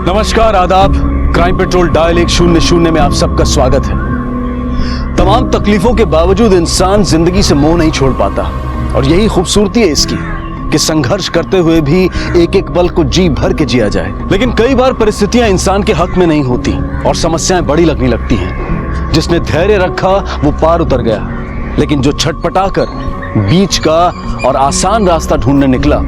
नमस्कार, आदाब। Crime petrol dial 100 में आप सबका स्वागत है। तमाम तकलीफों के बावजूद इंसान जिंदगी से मोह नहीं छोड़ पाता और यही खूबसूरती है इसकी कि संघर्ष करते हुए भी एक एक पल को जी भर के जिया जाए। लेकिन कई बार परिस्थितियां इंसान के हक में नहीं होती और समस्याएं बड़ी लगने लगती हैं। जिसने धैर्य रखा वो पार उतर गया, लेकिन जो छटपटाकर बीच का और आसान रास्ता ढूंढने निकला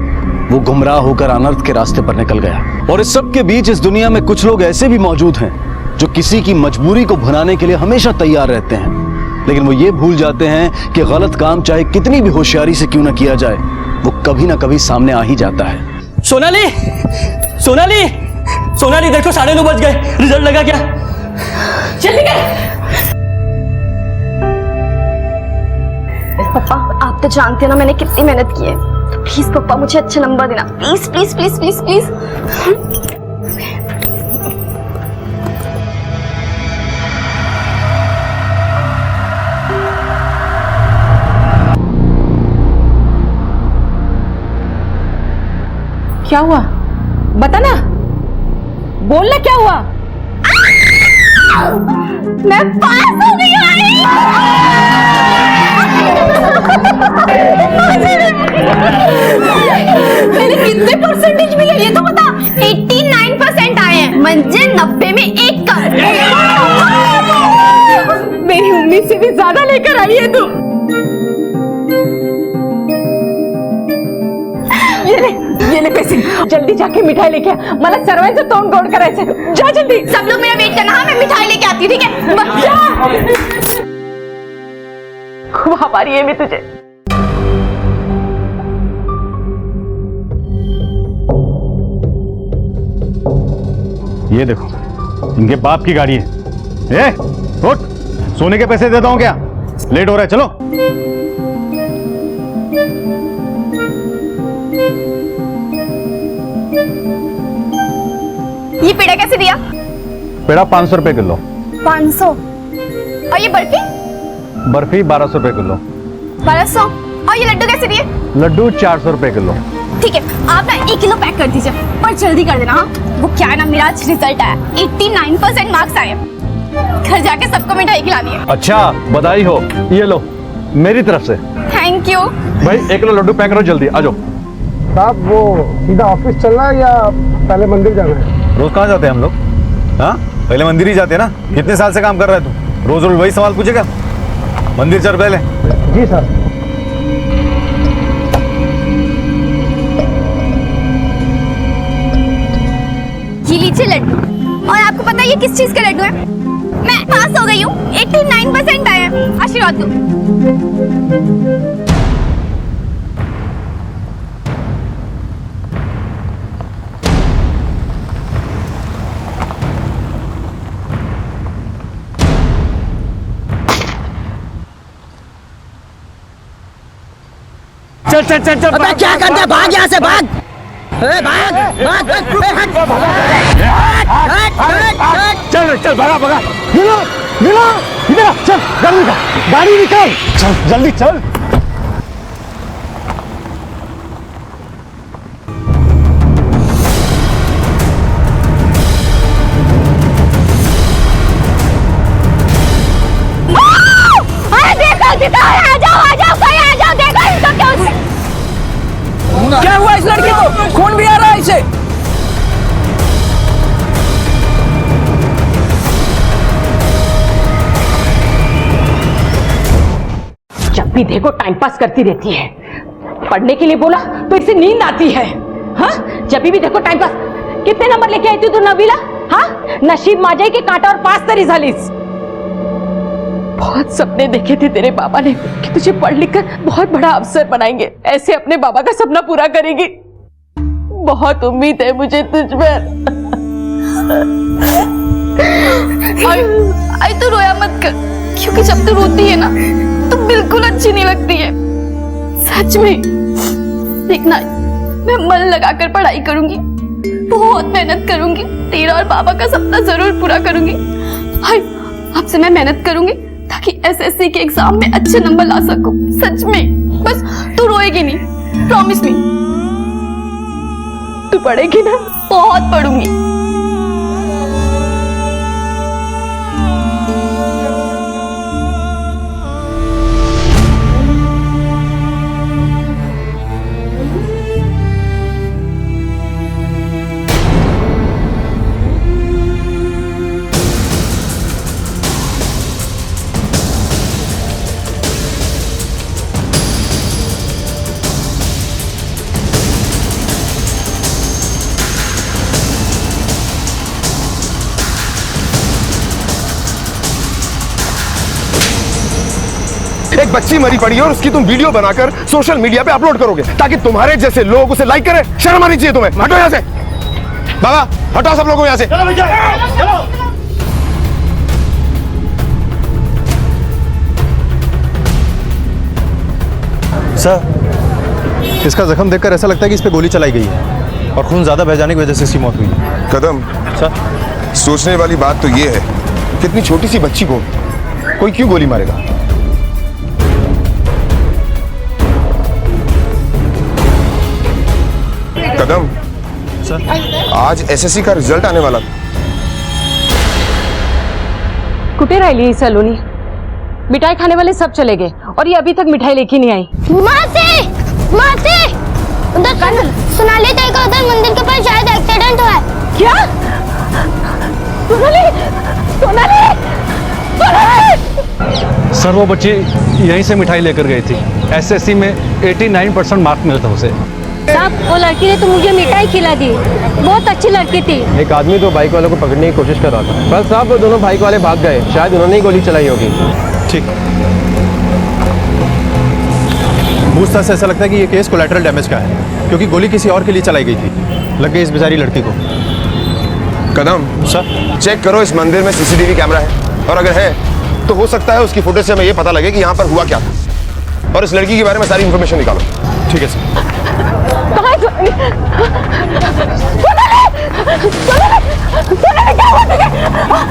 वो गुमराह होकर अनर्थ के रास्ते पर निकल गया। और इस सब के बीच इस दुनिया में कुछ लोग ऐसे भी मौजूद हैं जो किसी की मजबूरी को भुनाने के लिए हमेशा तैयार रहते हैं, लेकिन वो ये भूल जाते हैं कि गलत काम चाहे कितनी भी होशियारी से क्यों ना किया जाए, वो कभी ना कभी सामने आ ही जाता है। सोनाली, सोनाली, सोनाली देखो 9:30 बज गए। रिजल्ट लगा क्या? जल्दी कर। पापा आप तो जानते हो ना मैंने कितनी मेहनत की है, तो प्लीज पापा मुझे अच्छे नंबर देना, please please please please please. क्या हुआ? बता ना, बोलना क्या हुआ? मैं पास हो गई मेरे कितने परसेंटेज मिले ये तो बता। 89% आए हैं, मुझे 90 में 1 का। मेरी उम्मीद से भी ज्यादा लेकर आई है तू। ये ले पैसे, जल्दी जाके मिठाई लेके आ। मला सर्वांचं तोंड गोड करायचं। जा जल्दी। सब लोग मेरा वेट करना। हाँ मैं मिठाई लेके आती हूँ, ठीक है? खूब आभारी है मैं तुझे। ये देखो, इनके बाप की गाड़ी है। ए, उठ, सोने के पैसे देता हूं क्या? लेट हो रहा है, चलो। ये पेड़ा कैसे दिया? पेड़ा 500 रुपए किलो। 500। और ये बर्फी? बर्फी 1200 रुपए किलो। 1200। और ये लड्डू कैसे दिए? लड्डू 400 रुपए किलो। ठीक है, आप ना 1 किलो पैक कर दीजिए और जल्दी कर देना। हाँ वो क्या है ना, मेरा आज रिजल्ट आया, 89% मार्क्स आए। घर जाके सबको मिठाई खिलानी है। अच्छा, बधाई हो। ये लो मेरी तरफ से। थैंक यू भाई 1 किलो लड्डू पैक करो, जल्दी आ जाओ। साहब वो सीधा ऑफिस चलना है या पहले मंदिर जाना है? रोज कहाँ जाते हैं हम लोग? हाँ, पहले मंदिर ही जाते हैं ना। कितने साल से काम कर रहा है तू? रोज रोज वही सवाल पूछेगा? मंदिर चल पहले। जी सर। ये लीजिए लड्डू। और आपको पता है ये किस चीज का लड्डू है? मैं पास हो गई हूँ, 89% आए हैं। आशीर्वाद दो। चल चल चल चल। अबे क्या करता है? भाग यहाँ से, भाग। भाग भाग चल चल, भगा भगा। मिलो मिलो, इधर चल, गाड़ी निकाल, गाड़ी निकाल, चल जल्दी चल। क्या हुआ इस लड़की को? खून भी आ रहा है इसे। जब भी देखो टाइम पास करती रहती है। पढ़ने के लिए बोला तो इसे नींद आती है। हाँ, जब भी देखो टाइम पास। कितने नंबर लेके आई थी तू नबीला? हाँ, नशीब माझे के कांटा और पास तरी झालीस। बहुत सपने देखे थे तेरे बाबा ने कि तुझे पढ़ लिख कर बहुत बड़ा अफसर बनाएंगे, ऐसे अपने बाबा का सपना पूरा करेगी। बहुत उम्मीद है मुझे तुझ पर। आई तो रोया मत कर, क्योंकि जब तू रोती है ना तो बिल्कुल अच्छी नहीं लगती है। सच में देखना, मैं मन लगाकर पढ़ाई करूंगी, बहुत मेहनत करूंगी, तेरा और बाबा का सपना जरूर पूरा करूंगी। हाय, अब से मैं मेहनत करूंगी ताकि एसएससी के एग्जाम में अच्छे नंबर ला सकूं। सच में, बस तू रोएगी नहीं, प्रॉमिस मी। तू पढ़ेगी ना? बहुत पढ़ूंगी। एक बच्ची मरी पड़ी है और उसकी तुम वीडियो बनाकर सोशल मीडिया पे अपलोड करोगे ताकि तुम्हारे जैसे लोग उसे लाइक करें। शर्म आनी चाहिए तुम्हें। हटो यहाँ से बाबा, हटाओ सब लोगों यहाँ से। सर, इसका जख्म देखकर ऐसा लगता है कि इस पे गोली चलाई गई है और खून ज्यादा बह जाने की वजह से इसकी मौत हुई है। कदम, सर, सोचने वाली बात तो ये है कि इतनी छोटी सी बच्ची को कोई क्यों गोली मारेगा? कदम, सर, आज एसएससी का रिजल्ट आने वाला था। कुटे राहिली ही सलोनी? मिठाई खाने वाले सब चले गए और ये अभी तक मिठाई लेके नहीं आई। मासी, मासी, उधर सोनाली ताई का उधर मंदिर के पास शायद एक्सीडेंट हुआ है। क्या? सोनाली, सोनाली, सोनाली! सर, वो बच्ची यहीं से मिठाई लेकर गई थी। एसएससी में 89% मार्क मिला था उसे। साहब, वो लड़की ने तो मुझे मिठाई खिला दी, बहुत अच्छी लड़की थी। एक आदमी तो बाइक वालों को पकड़ने की कोशिश कर रहा था, पर साहब वो दोनों बाइक वाले भाग गए, शायद उन्होंने ही गोली चलाई होगी। ठीक। पूछताछ से ऐसा लगता है कि ये केस कोलैटरल डैमेज का है, क्योंकि गोली किसी और के लिए चलाई गई थी। लग गई इस बेचारी लड़की को। कदम, सर, चेक करो इस मंदिर में सीसीटीवी कैमरा है, और अगर है तो हो सकता है उसकी फुटेज से हमें ये पता लगे कि यहाँ पर हुआ क्या था, और इस लड़की के बारे में सारी इंफॉर्मेशन निकालो। ठीक है सर। कहाँ है सोनाली? सोनाली, क्या हुआ तुझे?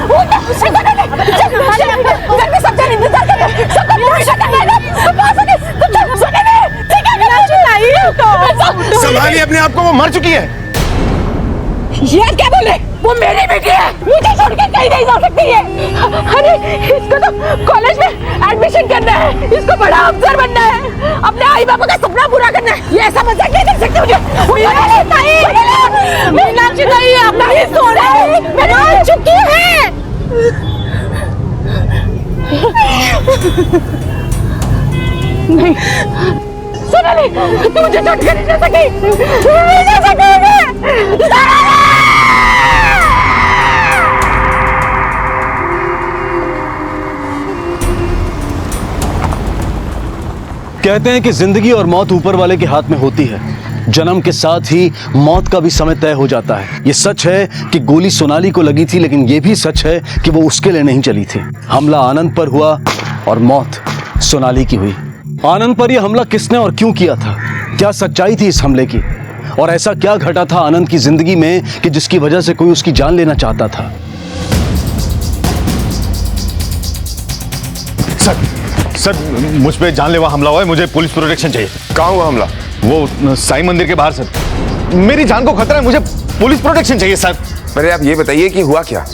वो क्या? सोनाली, घर में सब जन इंतजार कर रहे हैं, सबको पूरी करना है ना? कहाँ से तो चल, सोनाली, ठीक है क्या चिल्लाई तो? संभालिए अपने आप को, वो मर चुकी है। ये क्या बोले? वो मेरी बेटी है, मुझे छोड़ के कहीं नहीं जा सकती है। अरे इसको तो कॉलेज में एडमिशन करना है, इसको बड़ा अफसर बनना है, अपने आई बाबा का सपना पूरा करना है। ये ऐसा मजाक नहीं कर सकते मुझे। मीनाक्षी नहीं है, अपना ही सोना मेरी चुकी है। नहीं सोनाली, तू मुझे छोड़ कर नहीं जा सकी, नहीं जा सकोगे। कहते हैं कि जिंदगी और मौत ऊपर वाले के हाथ में होती है। जन्म के साथ ही मौत का भी समय तय हो जाता है। ये सच है कि गोली सोनाली को लगी थी, लेकिन ये भी सच है कि वो उसके लिए नहीं चली थी। हमला आनंद पर हुआ और मौत सोनाली की हुई। आनंद पर यह हमला किसने और क्यों किया था? क्या सच्चाई थी इस हमले की? और ऐसा क्या घटा था आनंद की जिंदगी में कि जिसकी वजह से कोई उसकी जान लेना चाहता था? सर, मुझ पे जानलेवा हमला हुआ है, मुझे पुलिस प्रोटेक्शन चाहिए। कहाँ हुआ हमला? वो साईं मंदिर के बाहर सर। मेरी जान को खतरा है, मुझे पुलिस प्रोटेक्शन चाहिए सर। पहले आप ये बताइए कि हुआ क्या?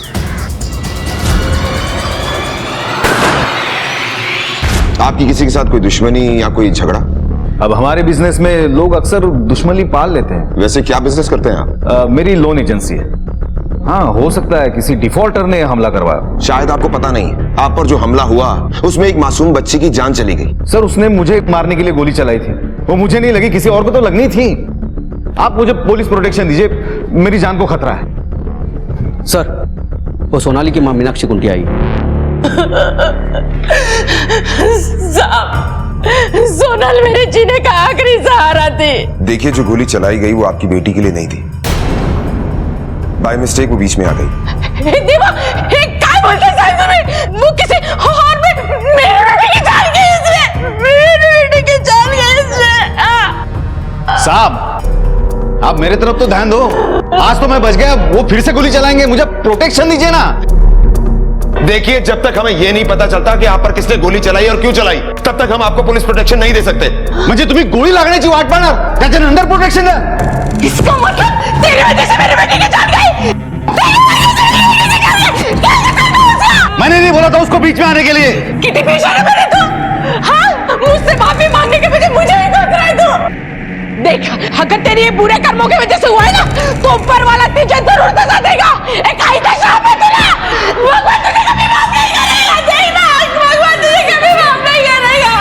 आपकी किसी के साथ कोई दुश्मनी या कोई झगड़ा? अब हमारे बिजनेस में लोग अक्सर दुश्मनी पाल लेते हैं। वैसे क्या बिजनेस करते हैं आप? मेरी लोन एजेंसी है। हाँ, हो सकता है किसी डिफॉल्टर ने हमला करवाया। शायद आपको पता नहीं, आप पर जो हमला हुआ उसमें एक मासूम बच्ची की जान चली गई। सर, उसने मुझे मारने के लिए गोली चलाई थी, वो मुझे नहीं लगी, किसी और को तो लगनी थी। आप मुझे पुलिस प्रोटेक्शन दीजिए, मेरी जान को खतरा है। सर, वो सोनाली की मां मीनाक्षी कुंटी आई। सोनल मेरे जीने का आखिरी सहारा थी। देखिए, जो गोली चलाई गई वो आपकी बेटी के लिए नहीं थी, बाय मिस्टेक वो बीच में आ गई। देवा, क्या बोलते साहब तुम्हें? वो किसी और मेरे बेटे की जान गई इसने, मेरे बेटे की जान गई इसने। साहब, आप मेरे तरफ तो ध्यान दो। आज तो मैं बच गया, वो फिर से गोली चलाएंगे, मुझे प्रोटेक्शन दीजिए ना। देखिए, जब तक हमें यह नहीं पता चलता कि आप पर किसने गोली चलाई और क्यों चलाई, तब तक हम आपको पुलिस प्रोटेक्शन नहीं दे सकते। म्हणजे तुम्ही गोळी लागण्याची वाट पाहणार, त्याच्यानंतर प्रोटेक्शन आहे। इसका मतलब तेरी वजह से मेरे बेटे की जान गई। मैंने नहीं बोला था उसको बीच में आने के लिए। कितनी बेशर्म है तू? हाँ, मुझसे माफी मांगने के बजाय मुझे ही कोस रहा है तू। देख, अगर तेरी ये बुरे कर्मों की वजह से हुआ है ना, तो ऊपर वाला तुझे जरूर सजा देगा। एक आई था शाम में तुला, भगवान तुझे कभी माफ नहीं करेगा। देखना, भगवान तुझे कभी माफ नहीं करेगा।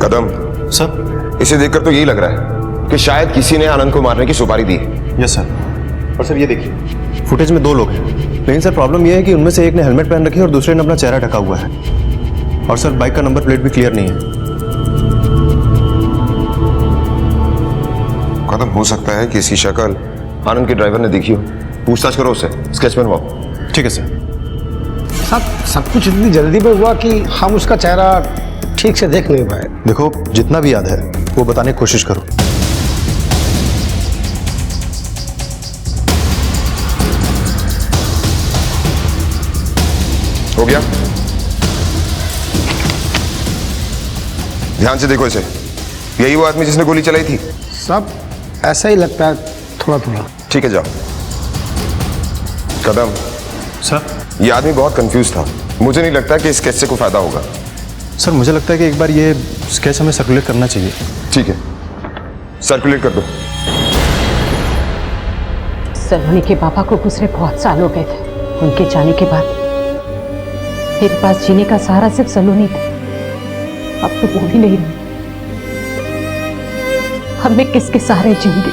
कदम, सर। इसे देखकर तो यही लग रहा है कि शायद किसी ने आनंद को मारने की सुपारी दी है। Yes sir. और सर ये देखिए, फुटेज में 2 लोग हैं, लेकिन सर प्रॉब्लम यह है कि उनमें से एक ने हेलमेट पहन रखी है और दूसरे ने अपना चेहरा ढका हुआ है। और सर बाइक का नंबर प्लेट भी क्लियर नहीं है। कदम, हो सकता है कि इसकी शक्ल आनंद के ड्राइवर ने देखी हो। पूछताछ करो उससे, स्केच बनवाओ। ठीक है सर। सब कुछ इतनी जल्दी में हुआ कि हम उसका चेहरा ठीक से देख नहीं पाए। देखो, जितना भी याद है वो बताने की कोशिश करो। हो गया? ध्यान से देखो इसे। यही वो आदमी जिसने गोली चलाई थी? सब ऐसा ही लगता है, थोड़ा थोड़ा। ठीक है, जाओ। कदम सर। ये आदमी बहुत कंफ्यूज था। मुझे नहीं लगता कि इस स्केच से कोई फायदा होगा। सर मुझे लगता है कि एक बार ये स्केच हमें सर्कुलेट करना चाहिए। ठीक है, सर्कुलेट कर दो। सलोनी के पापा को गुजरे बहुत साल हो गए थे। उनके जाने के बाद मेरे पास जीने का सहारा सिर्फ सलोनी थी। अब तो वो भी नहीं रही। अब मैं किसके सहारे जीऊंगी?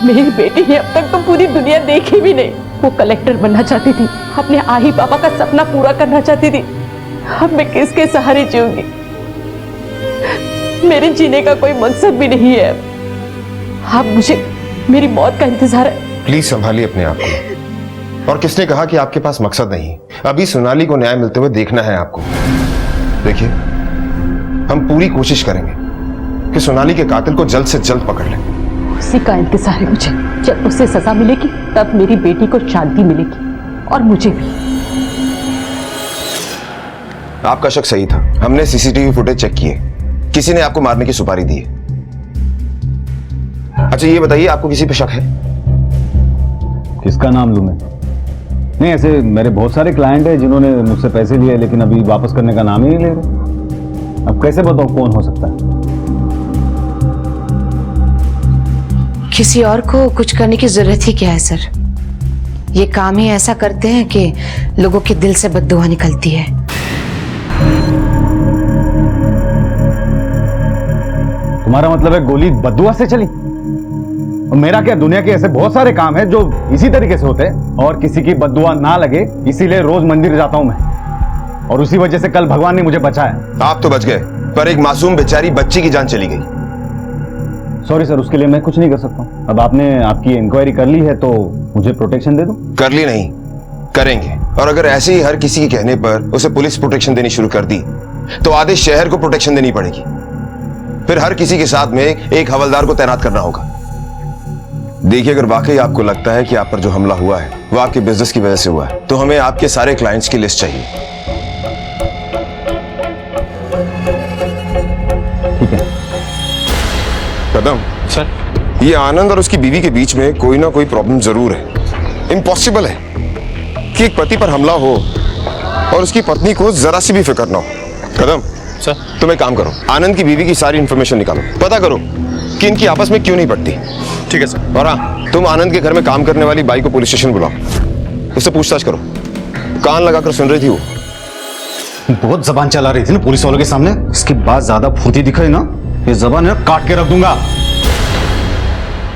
मेरी बेटी ने अब तक तो पूरी दुनिया देखी भी नहीं। वो कलेक्टर बनना चाहती थी, अपने आही पापा का सपना पूरा करना चाहती थी। अब मैं किसके सहारे जीऊंगी? मेरे जीने का कोई मकसद भी नहीं है। अब मुझे मेरी मौत का इंतजार है। प्लीज संभालिए अपने आप को। और किसने कहा कि आपके पास मकसद नहीं? अभी सोनाली को न्याय मिलते हुए देखना है आपको। देखिए, हम पूरी कोशिश करेंगे कि सोनाली के कातिल को जल्द से जल्द पकड़ लें। उसी का इंतजार है मुझे। जब उसे सजा मिलेगी तब मेरी बेटी को शांति मिलेगी और मुझे भी। आपका शक सही था। हमने सीसीटीवी फुटेज चेक किए। किसी ने आपको मारने की सुपारी दी है। अच्छा ये बताइए, आपको किसी पे शक है? किसका नाम लूं मैं? नहीं, ऐसे मेरे बहुत सारे क्लाइंट हैं जिन्होंने मुझसे पैसे लिए लेकिन अभी वापस करने का नाम ही नहीं ले रहे। अब कैसे बताऊं कौन हो सकता है? किसी और को कुछ करने की जरूरत ही क्या है सर? ये काम ही ऐसा करते हैं कि लोगों के दिल से बद्दुआ निकलती है। तुम्हारा मतलब है गोली बद्दुआ से चली? और मेरा क्या, दुनिया के ऐसे बहुत सारे काम हैं जो इसी तरीके से होते हैं और किसी की बद्दुआ ना लगे इसीलिए रोज मंदिर जाता हूं मैं। और उसी वजह से कल भगवान ने मुझे बचाया। आप तो बच गए, पर एक मासूम बेचारी बच्ची की जान चली गई। सॉरी सर, उसके लिए मैं कुछ नहीं कर सकता हूं। अब आपने आपकी इंक्वायरी कर ली है तो मुझे प्रोटेक्शन दे दो। कर ली नहीं, करेंगे। और अगर ऐसे ही हर किसी के कहने पर उसे पुलिस प्रोटेक्शन देनी शुरू कर दी तो आधे शहर को प्रोटेक्शन देनी पड़ेगी। फिर हर किसी के साथ में एक हवलदार को तैनात करना होगा। देखिए, अगर वाकई आपको लगता है कि आप पर जो हमला हुआ है वो आपके बिजनेस की वजह से हुआ है तो हमें आपके सारे क्लाइंट्स की लिस्ट चाहिए। ठीक है कदम सर। ये आनंद और उसकी बीवी के बीच में कोई ना कोई प्रॉब्लम जरूर है। इम्पॉसिबल है कि एक पति पर हमला हो और उसकी पत्नी को जरा सी भी फिक्र ना हो। कदम सर। तुम एक काम करो, आनंद की बीवी की सारी इंफॉर्मेशन निकालो, पता करो कि इनकी आपस में क्यों नहीं पटती। ठीक है सर। और हाँ, तुम आनंद के घर में काम करने वाली बाई को पुलिस स्टेशन बुलाओ। उससे पूछताछ करो। कान लगाकर सुन रही थी वो। बहुत जबान चला रही थी ना पुलिस वालों के सामने। इसके बाद ज्यादा फुर्ती दिखाई ना, ये जबान है काट के रख दूंगा।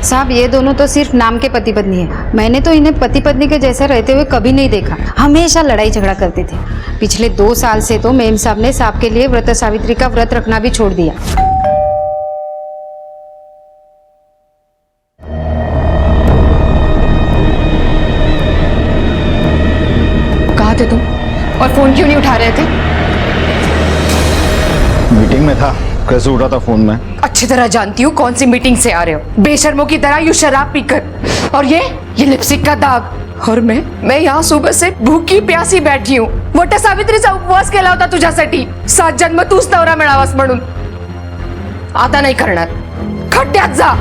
साहब, ये दोनों तो सिर्फ नाम के पति पत्नी है। मैंने तो इन्हें पति पत्नी के जैसे रहते हुए कभी नहीं देखा। हमेशा लड़ाई झगड़ा करते थे। पिछले 2 साल से तो मेम साहब ने साहब के लिए व्रत सावित्री का व्रत रखना भी छोड़ दिया। कहाँ थे तुम और फोन क्यों नहीं उठा रहे थे? मीटिंग में था, कैसे उठा था फोन में? अच्छी तरह जानती हूँ कौन सी मीटिंग से आ रहे हो, बेशर्मों की तरह यूं शराब पीकर। और ये लिपस्टिक का दाग। और मैं यहाँ सुबह से भूखी प्यासी बैठी हूँ। मोठ्या सावित्रीचा उपवास केला होता तुझ्यासाठी। 7 जन्म तूच नवरा मिळावास म्हणून। आता नाही करणार, खड्ड्यात जा।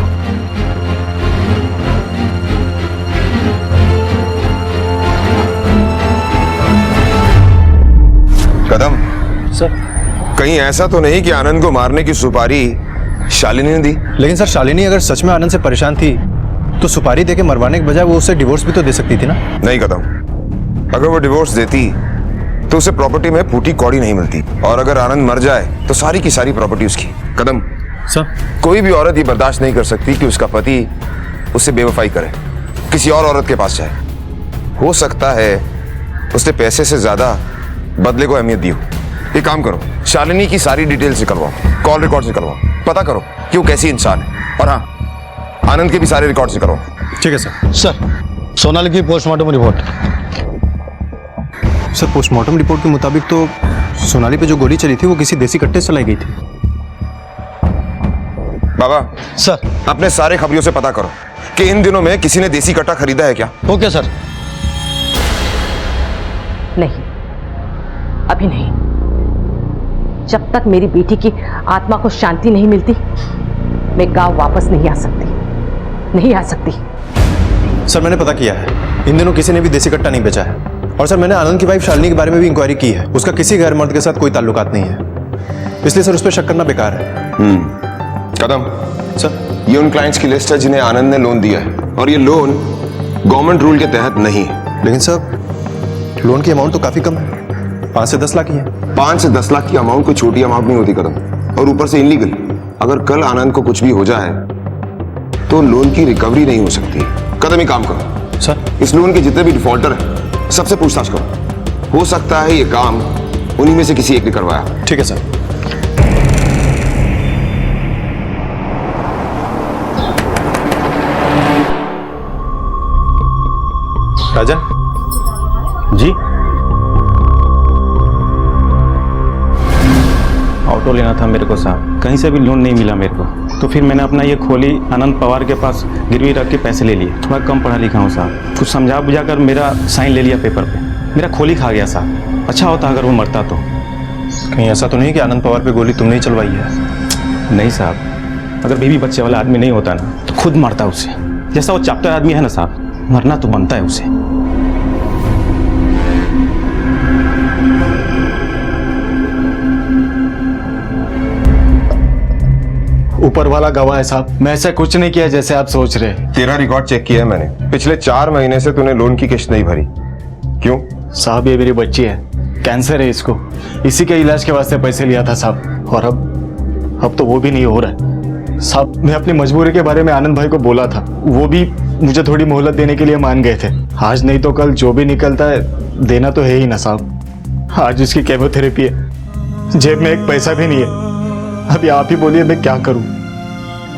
कदम सर। कहीं ऐसा तो नहीं कि आनंद को मारने की सुपारी शालिनी ने दी? लेकिन सर, शालिनी अगर सच में आनंद से परेशान थी तो सुपारी देके मरवाने के बजाय वो उसे डिवोर्स भी तो दे सकती थी ना। नहीं कदम, अगर वो डिवोर्स देती तो उसे प्रॉपर्टी में फूटी कौड़ी नहीं मिलती, और अगर आनंद मर जाए तो सारी की सारी प्रॉपर्टी उसकी। कदम सर, कोई भी औरत ये बर्दाश्त नहीं कर सकती कि उसका पति उससे बेवफाई करे, किसी और औरत के पास जाए। हो सकता है उसने पैसे से ज्यादा बदले को अहमियत दी हो। एक काम करो, शालिनी की सारी डिटेल्स निकलवाओ, कॉल रिकॉर्ड्स निकलवाओ, पता करो कि वो कैसी इंसान है, और हाँ, आनंद के भी सारे रिकॉर्ड्स निकलवाओ। ठीक है सर। सर, सोनाली की postmortem report. Sir, postmortem report के मुताबिक तो सोनाली पे जो गोली चली थी वो किसी देसी कट्टे से चलाई गई थी। बाबा सर। अपने सारे खबरियों से पता करो कि इन दिनों में किसी ने देसी कट्टा खरीदा है क्या। Okay sir. नहीं, अभी नहीं। जब तक मेरी बेटी की आत्मा को शांति नहीं मिलती, मैं गांव वापस नहीं आ सकती, नहीं आ सकती। सर, मैंने पता किया है, इन दिनों किसी ने भी देसी कट्टा नहीं बेचा है। और सर, मैंने आनंद की वाइफ शालिनी के बारे में भी इंक्वायरी की है। उसका किसी गैर मर्द के साथ कोई ताल्लुकात नहीं है, इसलिए सर उस पर शक करना बेकार है। कदम सर, ये उन क्लाइंट्स की लिस्ट है जिन्हें आनंद ने लोन दिया है, और ये लोन गवर्नमेंट रूल के तहत नहीं है। लेकिन सर, लोन की अमाउंट तो काफी कम है, 5 से 10 लाख ही है। 5 से 10 लाख की अमाउंट कोई छोटी अमाउंट नहीं होती कदम, और ऊपर से इनलीगल। अगर कल आनंद को कुछ भी हो जाए तो लोन की रिकवरी नहीं हो सकती। कदम, एक काम करो सर, इस लोन के जितने भी डिफॉल्टर हैं सबसे पूछताछ करो। हो सकता है ये काम उन्हीं में से किसी एक ने करवाया। ठीक है सर। राजन जी, ऑटो लेना था मेरे को साहब, कहीं से भी लोन नहीं मिला मेरे को, तो फिर मैंने अपना ये खोली आनंद पवार के पास गिरवी रख के पैसे ले लिए। मैं कम पढ़ा लिखा हूँ साहब, कुछ समझा बुझा कर मेरा साइन ले लिया पेपर पे, मेरा खोली खा गया साहब। अच्छा होता अगर वो मरता तो। कहीं ऐसा तो नहीं कि आनंद पवार पे गोली तुमने ही चलवाई है? नहीं साहब, अगर बीवी बच्चे वाला आदमी नहीं होता ना तो खुद मरता उसे। जैसा वो चैप्टर आदमी है ना साहब, मरना तो बनता है उसे। ऊपर वाला गवाह है साहब, मैं ऐसा कुछ नहीं किया जैसे आप सोच रहे। तेरा रिकॉर्ड चेक किया है मैंने, पिछले 4 महीने से तूने लोन की किश्त नहीं भरी। क्यों? साहब, ये मेरी बच्ची है, कैंसर है इसको, इसी के इलाज के वास्ते पैसे लिया था साहब, और अब तो वो भी नहीं हो रहा है साहब। मैं अपनी मजबूरी के बारे में आनंद भाई को बोला था, वो भी मुझे थोड़ी मोहलत देने के लिए मान गए थे। आज नहीं तो कल जो भी निकलता है देना तो है ही ना साहब। आज उसकी केमोथेरेपी है, जेब में एक पैसा भी नहीं है। अभी आप ही बोलिए मैं क्या करूं?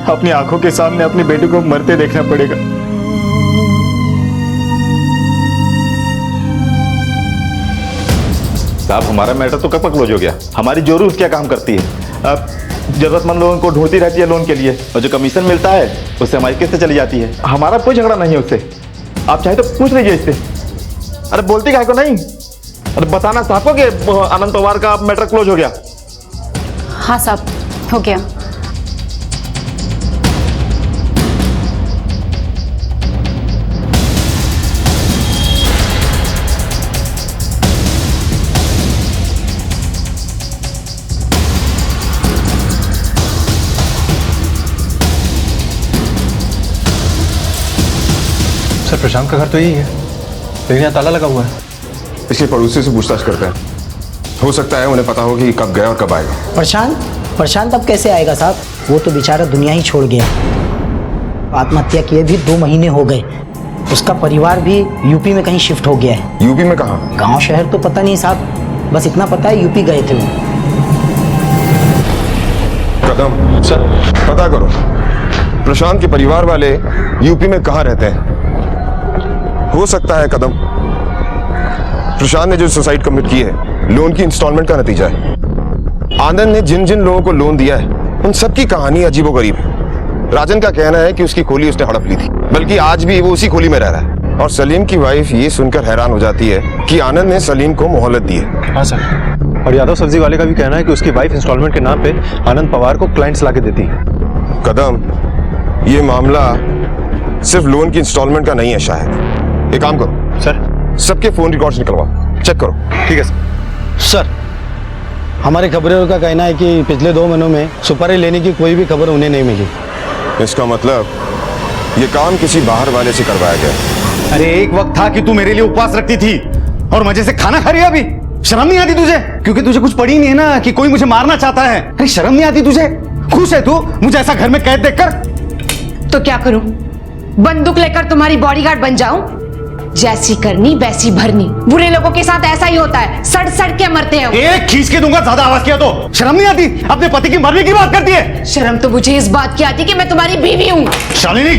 अपनी आंखों के सामने अपनी बेटी को मरते देखना पड़ेगा। साहब, हमारा मैटर तो कब तक क्लोज हो गया? हमारी जरूर क्या काम करती है, अब जरूरतमंद लोगों को ढूंढती रहती है लोन के लिए, और जो कमीशन मिलता है उससे हमारी किस्त चली जाती है। हमारा कोई झगड़ा नहीं है उससे, आप चाहे तो पूछ लीजिए इससे। अरे बोलती काहे को नहीं? अरे बताना साहब को कि आनंद पवार का मैटर क्लोज हो गया। हाँ साहब, हो गया। सर, प्रशांत का घर तो यही है, लेकिन यहाँ ताला लगा हुआ है। इसके पड़ोसी से पूछताछ करते हैं, हो सकता है उन्हें पता हो कि कब गया और कब आएगा। प्रशांत अब कैसे आएगा साहब? वो तो बेचारा दुनिया ही छोड़ गया। आत्महत्या किए भी 2 महीने हो गए। उसका परिवार भी यूपी में कहीं शिफ्ट हो गया है। यूपी में कहाँ? गांव शहर तो पता नहीं साहब, बस इतना पता है यूपी गए थे वो। कदम सर, पता करो प्रशांत के परिवार वाले यूपी में कहाँ रहते हैं। हो सकता है कदम प्रशांत ने जो सुसाइड कमिट की है लोन की इंस्टॉलमेंट का नतीजा है। आनंद ने जिन जिन लोगों को लोन दिया है उन सबकी कहानी अजीबोगरीब है। राजन का कहना है कि उसकी खोली उसने हड़प ली थी, बल्कि आज भी वो उसी खोली में रह रहा है। और सलीम की वाइफ ये सुनकर हैरान हो जाती है कि आनंद ने सलीम को मोहलत दी है। हाँ सर, और यादव सब्जी वाले का भी कहना है कि उसकी वाइफ इंस्टॉलमेंट के नाम पे आनंद पवार को क्लाइंट्स लाके देती है। कदम, ये मामला सिर्फ लोन की इंस्टॉलमेंट का नहीं है शायद। एक काम करो सर, सबके फोन रिकॉर्ड्स निकलवाओ, चेक करो। ठीक है सर। सर, हमारे खबरों का कहना है कि पिछले 2 महीनों में सुपारी लेने की कोई भी खबर उन्हें नहीं मिली। इसका मतलब ये काम किसी बाहर वाले से करवाया गया। अरे एक वक्त था कि तू मेरे लिए उपवास रखती थी और मजे से खाना खा रही है अभी। शर्म नहीं आती तुझे? क्योंकि तुझे कुछ पड़ी नहीं है ना कि कोई मुझे मारना चाहता है। अरे शर्म नहीं आती तुझे? खुश है तू मुझे ऐसा घर में कैद देखकर? तो क्या करूं? बंदूक लेकर तुम्हारी बॉडीगार्ड बन जाऊं? जैसी करनी वैसी भरनी। बुरे लोगों के साथ ऐसा ही होता है, सड़ सड़ के मरते हैं। एक खींच के दूंगा ज्यादा आवाज किया तो। शर्म नहीं आती? अपने पति की मरने की बात करती है। शर्म तो मुझे इस बात की आती कि मैं तुम्हारी बीवी हूं। शालिनी!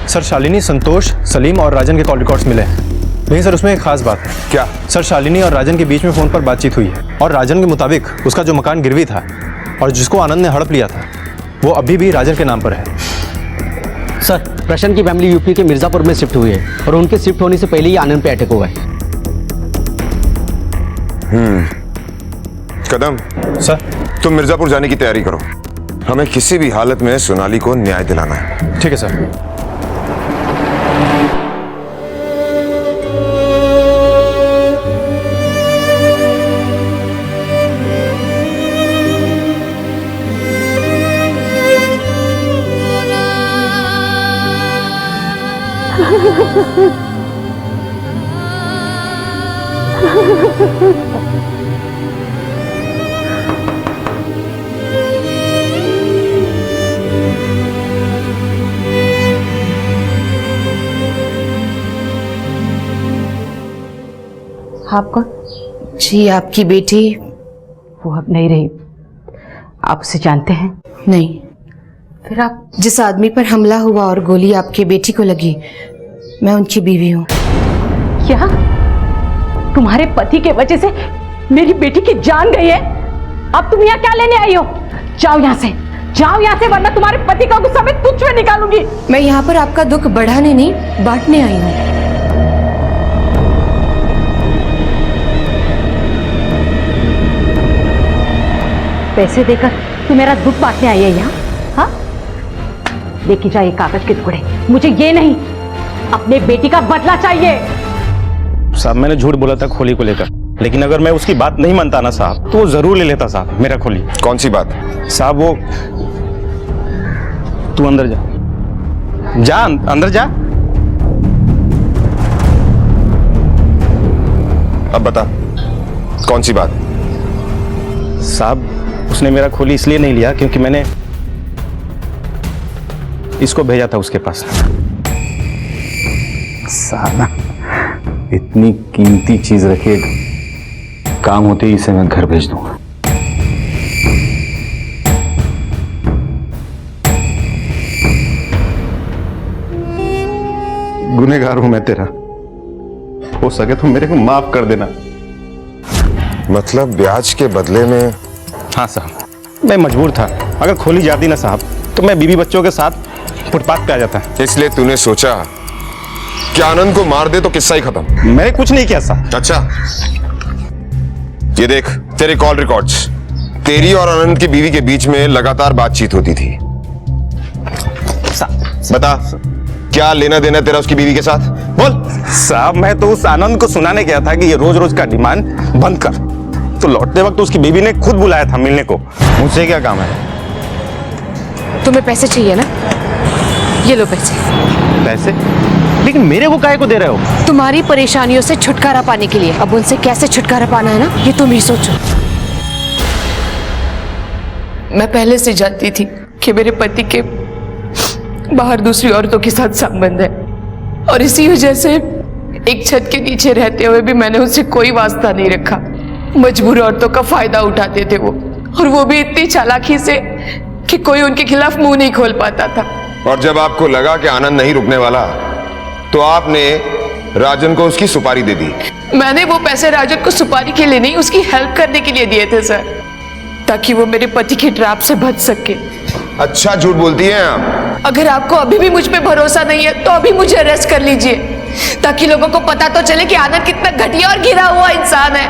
सर शालिनी, संतोष, सलीम और राजन के कॉल रिकॉर्ड्स मिले हैं। लेकिन सर उसमें एक खास बात है। क्या? सर शालिनी और राजन के बीच में फोन पर बातचीत हुई है और राजन के मुताबिक उसका जो मकान गिरवी था और जिसको आनंद ने हड़प लिया था वो अभी भी राजन के नाम पर है। सर, प्रशांत की फैमिली यूपी के मिर्जापुर में शिफ्ट हुई है और उनके शिफ्ट होने से पहले ही आनंद पे अटैक हुआ है। कदम, सर तुम मिर्जापुर जाने की तैयारी करो। हमें किसी भी हालत में सोनाली को न्याय दिलाना है। ठीक है सर। आप कौन? जी, आपकी बेटी। वो अब नहीं रही। आप उसे जानते हैं? नहीं। फिर आप? जिस आदमी पर हमला हुआ और गोली आपकी बेटी को लगी, मैं उनकी बीवी हूँ। क्या? तुम्हारे पति के वजह से मेरी बेटी की जान गई है? अब तुम यहाँ क्या लेने आई हो? जाओ यहाँ से, जाओ यहाँ से, वरना तुम्हारे पति का गुस्सा मैं तुझ में निकालूंगी। मैं यहाँ पर आपका दुख बढ़ाने नहीं, बांटने आई हूँ। पैसे देकर तू मेरा दुख बांटने आई है यहाँ? हाँ, लेके जा ये कागज के टुकड़े। मुझे ये नहीं, अपने बेटी का बदला चाहिए। साहब, मैंने झूठ बोला था खोली को लेकर, लेकिन अगर मैं उसकी बात नहीं मानता ना साहब, तो वो जरूर ले लेता साहब मेरा खोली। कौन सी बात? साहब वो, तू अंदर जा, जा अंदर जा। अब बता, कौन सी बात? साहब, उसने मेरा खोली इसलिए नहीं लिया क्योंकि मैंने इसको भेजा था उसके पास। साला, इतनी कीमती चीज रखे, काम होते ही इसे मैं घर भेज दूंगा। गुनहगार हूं मैं तेरा, हो सके तो मेरे को माफ कर देना। मतलब ब्याज के बदले में? हाँ साहब, मैं मजबूर था। अगर खोली जाती ना साहब, तो मैं बीवी बच्चों के साथ फुटपाथ पे आ जाता। इसलिए तूने सोचा कि आनंद को मार दे तो किस्सा ही खत्म? मैंने कुछ नहीं किया साहब। अच्छा, ये देख तेरे कॉल रिकॉर्ड्स। तेरी और आनंद की बीवी के बीच में लगातार बातचीत होती थी। बता, क्या लेना देना तेरा उसकी बीवी के साथ? बोल। साहब, मैं तो उस आनंद को सुनाने गया था कि ये रोज रोज का डिमांड बंद कर, तो लौटते वक्त उसकी बीवी ने खुद बुलाया था मिलने को। मुझसे क्या काम है? तुम्हें पैसे चाहिए ना? ये लो पैसे। पैसे? लेकिन मेरे को काहे को दे रहे हो? तुम्हारी परेशानियों से छुटकारा पाने के लिए। अब उनसे कैसे छुटकारा पाना है ना, ये तुम ही सोचो। मैं पहले से जानती थी कि मेरे पति के बाहर दूसरी औरतों के साथ संबंध है, और इसी वजह से एक छत के नीचे रहते हुए भी मैंने उससे कोई वास्ता नहीं रखा। मजबूर औरतों का फायदा उठाते थे वो, और वो भी इतनी चालाकी से कि कोई उनके खिलाफ मुंह नहीं खोल पाता था। और जब आपको लगा कि आनंद नहीं रुकने वाला, तो आपने राजन को उसकी सुपारी दे दी। मैंने वो पैसे राजन को सुपारी के लिए नहीं, उसकी हेल्प करने के लिए दिए थे सर, ताकि वो मेरे पति के ट्रैप से बच सके। अच्छा झूठ बोलती हैं आप। अगर आपको अभी भी मुझ पे भरोसा नहीं है तो अभी मुझे अरेस्ट कर लीजिए, ताकि लोगों को पता तो चले कि आनंद कितना घटिया और गिरा हुआ इंसान है।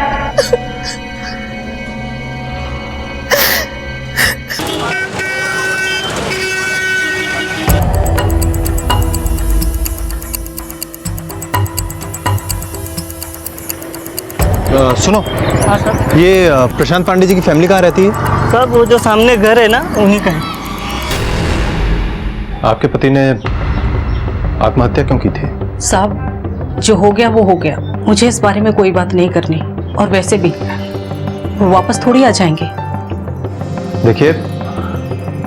सुनो, ये प्रशांत पांडे जी की फैमिली कहाँ रहती है? सब वो जो सामने घर है ना, उन्हीं का है। आपके पति ने आत्महत्या क्यों की थी? साहब, जो हो गया वो हो गया। मुझे इस बारे में कोई बात नहीं करनी, और वैसे भी वो वापस थोड़ी आ जाएंगे। देखिए,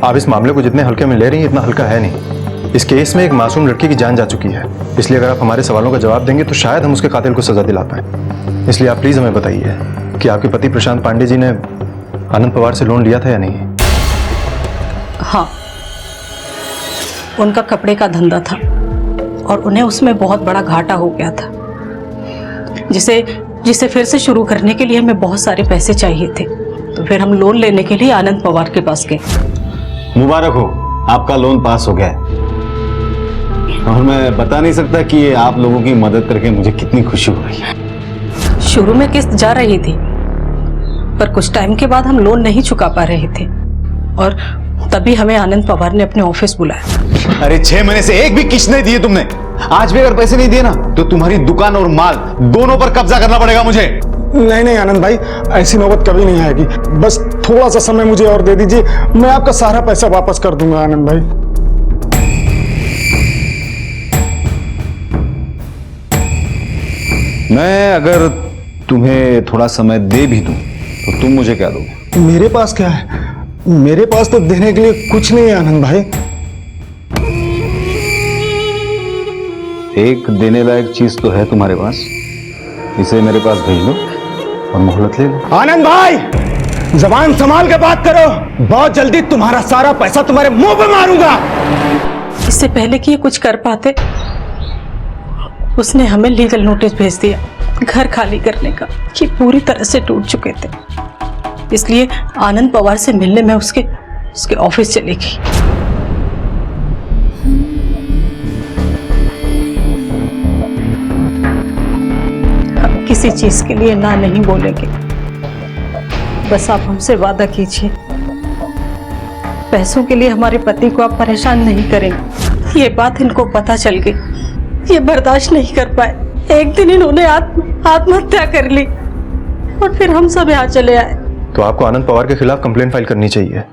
आप इस मामले को जितने हल्के में ले रही हैं इतना हल्का है नहीं। इस केस में एक मासूम लड़की की जान जा चुकी है, इसलिए अगर आप हमारे सवालों का जवाब देंगे तो शायद हम उसके कातिल को सजा दिला पाए। इसलिए आप प्लीज हमें बताइए कि आपके पति प्रशांत पांडे जी ने आनंद पवार से लोन लिया था या नहीं? हाँ, उनका कपड़े का धंधा था और उन्हें उसमें बहुत बड़ा घाटा हो गया था, जिसे फिर से शुरू करने के लिए हमें बहुत सारे पैसे चाहिए थे। तो फिर हम लोन लेने के लिए आनंद पवार के पास गए। मुबारक हो, आपका लोन पास हो गया है। और मैं बता नहीं सकता कि ये आप लोगों की मदद करके मुझे कितनी खुशी हो रही है। शुरू में किस्त जा रही थी, पर कुछ टाइम के बाद हम लोन नहीं चुका पा रहे थे और तभी हमें आनंद पवार ने अपने ऑफिस बुलाया। अरे 6 महीने से एक भी किस्त नहीं दिए तुमने। आज भी अगर पैसे नहीं दिए ना तो तुम्हारी दुकान और माल दोनों पर कब्जा करना पड़ेगा मुझे। नहीं आनंद भाई, ऐसी नौबत कभी नहीं आएगी। बस थोड़ा सा समय मुझे और दे दीजिए, मैं आपका सारा पैसा वापस कर दूंगा आनंद भाई। मैं अगर तुम्हें थोड़ा समय दे भी दूं तो तुम मुझे क्या दोगे? मेरे पास क्या है? मेरे पास तो देने के लिए कुछ नहीं है आनंद भाई। एक देने लायक चीज तो है तुम्हारे पास, इसे मेरे पास भेज दो और मोहलत ले लो। आनंद भाई, जबान संभाल के बात करो, बहुत जल्दी तुम्हारा सारा पैसा तुम्हारे मुंह पे मारूंगा। इससे पहले कि ये कुछ कर पाते, उसने हमें लीगल नोटिस भेज दिया घर खाली करने का, कि पूरी तरह से टूट चुके थे। इसलिए आनंद पवार से मिलने में उसके ऑफिस चली गई। हम किसी चीज के लिए ना नहीं बोलेंगे, बस आप हमसे वादा कीजिए, पैसों के लिए हमारे पति को आप परेशान नहीं करेंगे। ये बात इनको पता चल गई, ये बर्दाश्त नहीं कर पाए। एक दिन इन्होंने आत्महत्या कर ली और फिर हम सब यहाँ चले आए। तो आपको आनंद पवार के खिलाफ कंप्लेंट फाइल करनी चाहिए,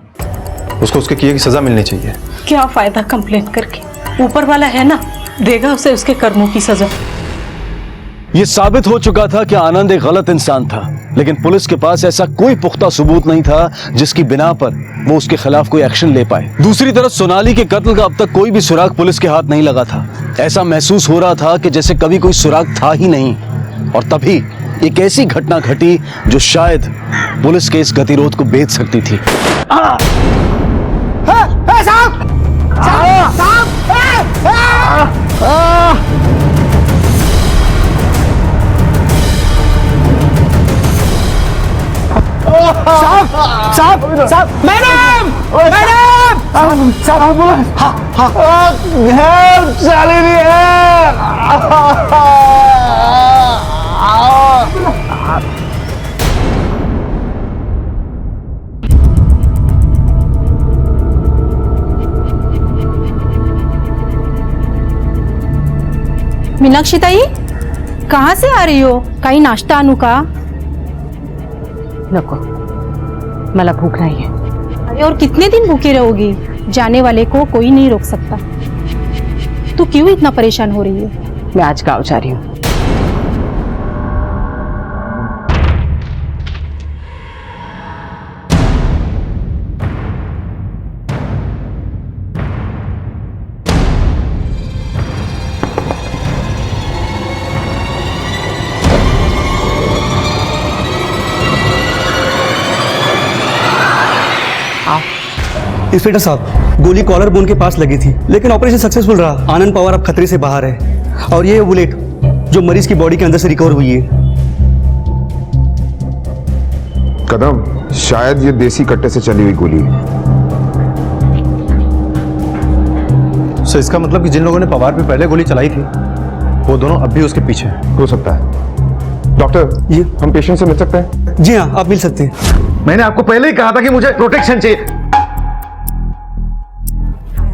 उसको उसके किए की सजा मिलनी चाहिए। क्या फायदा कंप्लेंट करके, ऊपर वाला है ना, देगा उसे उसके कर्मों की सजा। यह साबित हो चुका था कि आनंद एक गलत इंसान था, लेकिन पुलिस के पास ऐसा कोई पुख्ता सबूत नहीं था जिसकी बिना पर वो उसके खिलाफ कोई एक्शन ले पाए। दूसरी तरफ सोनाली के कत्ल का अब तक कोई भी सुराग पुलिस के हाथ नहीं लगा था। ऐसा महसूस हो रहा था कि जैसे कभी कोई सुराग था ही नहीं। और तभी एक ऐसी घटना घटी जो शायद पुलिस के इस गतिरोध को बेच सकती थी। मीनाक्षी ताई, कहाँ से आ रही हो? काही नाश्ता आणू का? नको, मला भूख नहीं है। अरे और कितने दिन भूखे रहोगी? जाने वाले को कोई नहीं रोक सकता। तू क्यों इतना परेशान हो रही है? मैं आज गाँव जा रही हूँ। इंस्पेक्टर साहब, गोली कॉलर बोन के पास लगी थी, लेकिन ऑपरेशन सक्सेसफुल रहा। आनंद पवार अब खतरे से बाहर है। और ये बुलेट जो मरीज की बॉडी के अंदर से रिकवर हुई है। कदम, शायद ये देसी कट्टे से चली हुई गोली है। सो इसका मतलब कि जिन लोगों ने पवार पे पहले गोली चलाई थी वो दोनों अब भी उसके पीछे हैं। हो सकता है। डॉक्टर जी, हम पेशेंट से मिल सकते हैं? जी हाँ, आप मिल सकते हैं। मैंने आपको पहले ही कहा था कि मुझे प्रोटेक्शन चाहिए,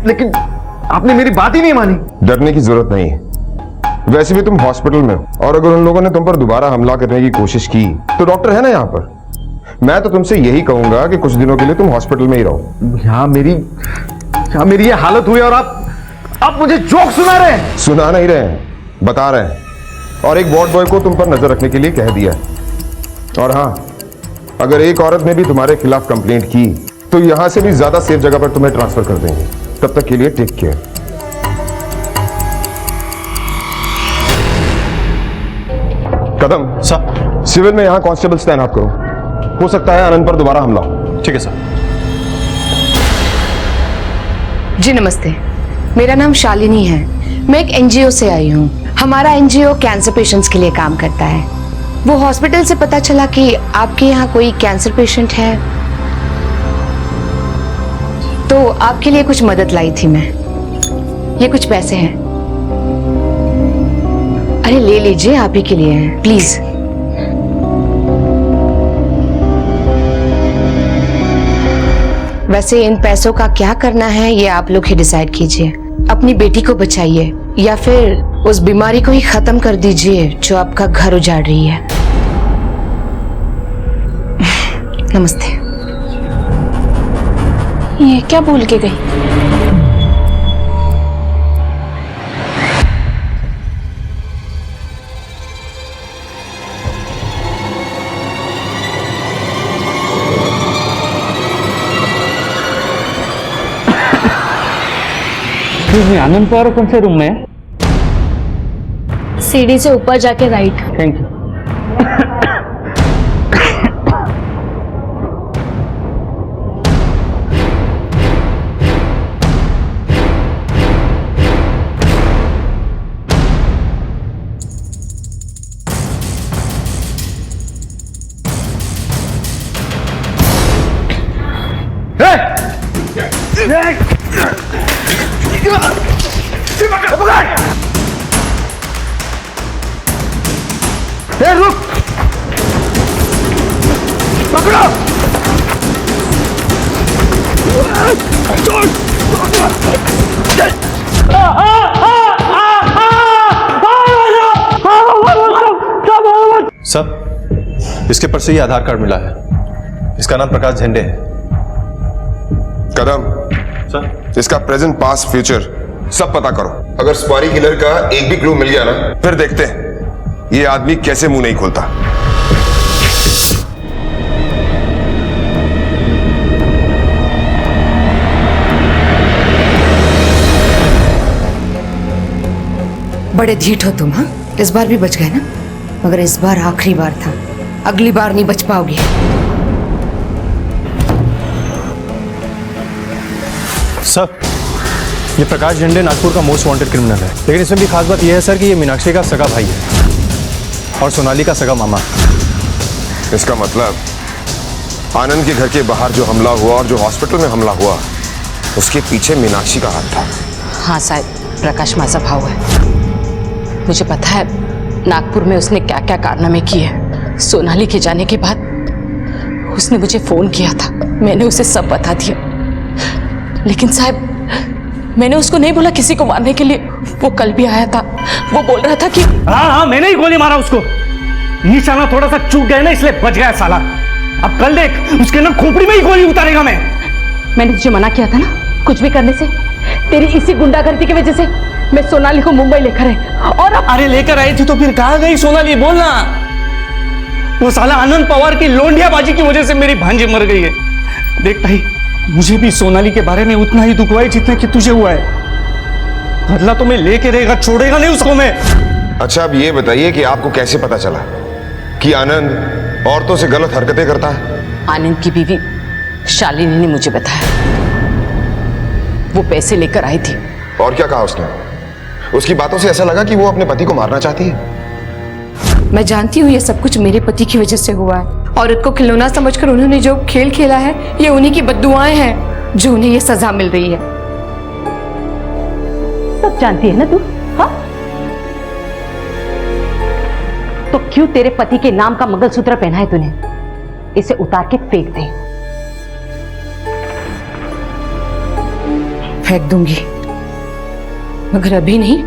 लेकिन आपने मेरी बात ही नहीं मानी। डरने की जरूरत नहीं है। वैसे भी तुम हॉस्पिटल में हो, और अगर उन लोगों ने तुम पर दोबारा हमला करने की कोशिश की तो डॉक्टर है ना यहाँ पर। मैं तो तुमसे यही कहूंगा कि कुछ दिनों के लिए तुम हॉस्पिटल में ही रहो। यहाँ मेरी ये हालत हुई और आप मुझे जोक सुना रहे हैं। सुना नहीं रहे हैं, बता रहे हैं। और एक वार्ड बॉय को तुम पर नजर रखने के लिए कह दिया है। और हाँ, अगर एक औरत ने भी तुम्हारे खिलाफ कंप्लेंट की तो यहां से भी ज्यादा सेफ जगह पर तुम्हें ट्रांसफर कर देंगे। तब तक के लिए टेक केयर। कदम सर, सिविल में यहां कांस्टेबल्स तैनात करो। हो सकता है आनंद पर दोबारा हमला हो। ठीक है सर। जी नमस्ते, मेरा नाम शालिनी है। मैं एक एनजीओ से आई हूँ। हमारा एनजीओ कैंसर पेशेंट्स के लिए काम करता है। वो हॉस्पिटल से पता चला कि आपके यहाँ कोई कैंसर पेशेंट है, तो आपके लिए कुछ मदद लाई थी मैं। ये कुछ पैसे हैं, अरे ले लीजिए, आप ही के लिए हैं, प्लीज। वैसे इन पैसों का क्या करना है ये आप लोग ही डिसाइड कीजिए। अपनी बेटी को बचाइए या फिर उस बीमारी को ही खत्म कर दीजिए जो आपका घर उजाड़ रही है। नमस्ते। ये क्या भूल के गई? आनंद पवार कौन से रूम में है? सीढ़ी से ऊपर जाके राइट। Thank you. रुक, पकड़ो। सर, इसके पर से ये आधार कार्ड मिला है। इसका नाम प्रकाश झंडे है। कदम सर, इसका प्रेजेंट पास्ट फ्यूचर सब पता करो। अगर स्पारी किलर का एक भी क्लू मिल गया ना, फिर देखते हैं ये आदमी कैसे मुंह नहीं खोलता। बड़े ढीठ हो तुम, हाँ? इस बार भी बच गए ना, मगर इस बार आखिरी बार था, अगली बार नहीं बच पाओगे। सर, ये प्रकाश झंडे नागपुर का मोस्ट वांटेड क्रिमिनल है। लेकिन इसमें भी खास बात यह है सर कि ये मीनाक्षी का सगा भाई है और सोनाली का सगा मामा। इसका मतलब आनंद के घर के बाहर जो हमला हुआ और जो हॉस्पिटल में हमला हुआ, उसके पीछे मीनाक्षी का हाथ था। हाँ साहब, प्रकाश माझा भाव है। मुझे पता है नागपुर में उसने क्या क्या कारनामे किए। सोनाली के जाने के बाद उसने मुझे फोन किया था, मैंने उसे सब बता दिया। लेकिन साहब, मैंने उसको नहीं बोला किसी को मारने के लिए। वो कल भी आया था, वो बोल रहा था कि हाँ, मैंने ही गोली मारा उसको। निशाना थोड़ा सा चूक गया ना, इसलिए बच गया साला। अब कल देख, उसके ना खोपड़ी में ही गोली उतारेगा मैं। मैंने तुझे मना किया था ना कुछ भी करने से। तेरी इसी गुंडागर्दी की वजह से मैं सोनाली को मुंबई लेकर आई। और अब अरे लेकर आई थी तो फिर कहाँ गई सोनाली, बोलना। वो साला आनंद पवार की लोंडियाबाजी की वजह से मेरी भांजी मर गई है। देख भाई, मुझे भी सोनाली के बारे में उतना ही दुख हुआ है जितना कि तुझे हुआ है। बदला तो मैं लेके रहेगा, छोड़ेगा नहीं उसको मैं। अच्छा, अब ये बताइए कि आपको कैसे पता चला कि आनंद औरतों से गलत हरकतें करता है? आनंद की बीवी शालिनी ने मुझे बताया। वो पैसे लेकर आई थी। और क्या कहा उसने? उसकी बातों से ऐसा लगा कि वो अपने पति को मारना चाहती है। मैं जानती हूँ ये सब कुछ मेरे पति की वजह से हुआ है। औरत को खिलौना समझकर उन्होंने जो खेल खेला है, ये उन्हीं की बद्दुआएं हैं जो उन्हें ये सजा मिल रही है। सब जानती है ना तू? हाँ, तो क्यों तेरे पति के नाम का मंगलसूत्र पहना है तूने? इसे उतार के फेंक दे। फेंक दूंगी, मगर अभी नहीं,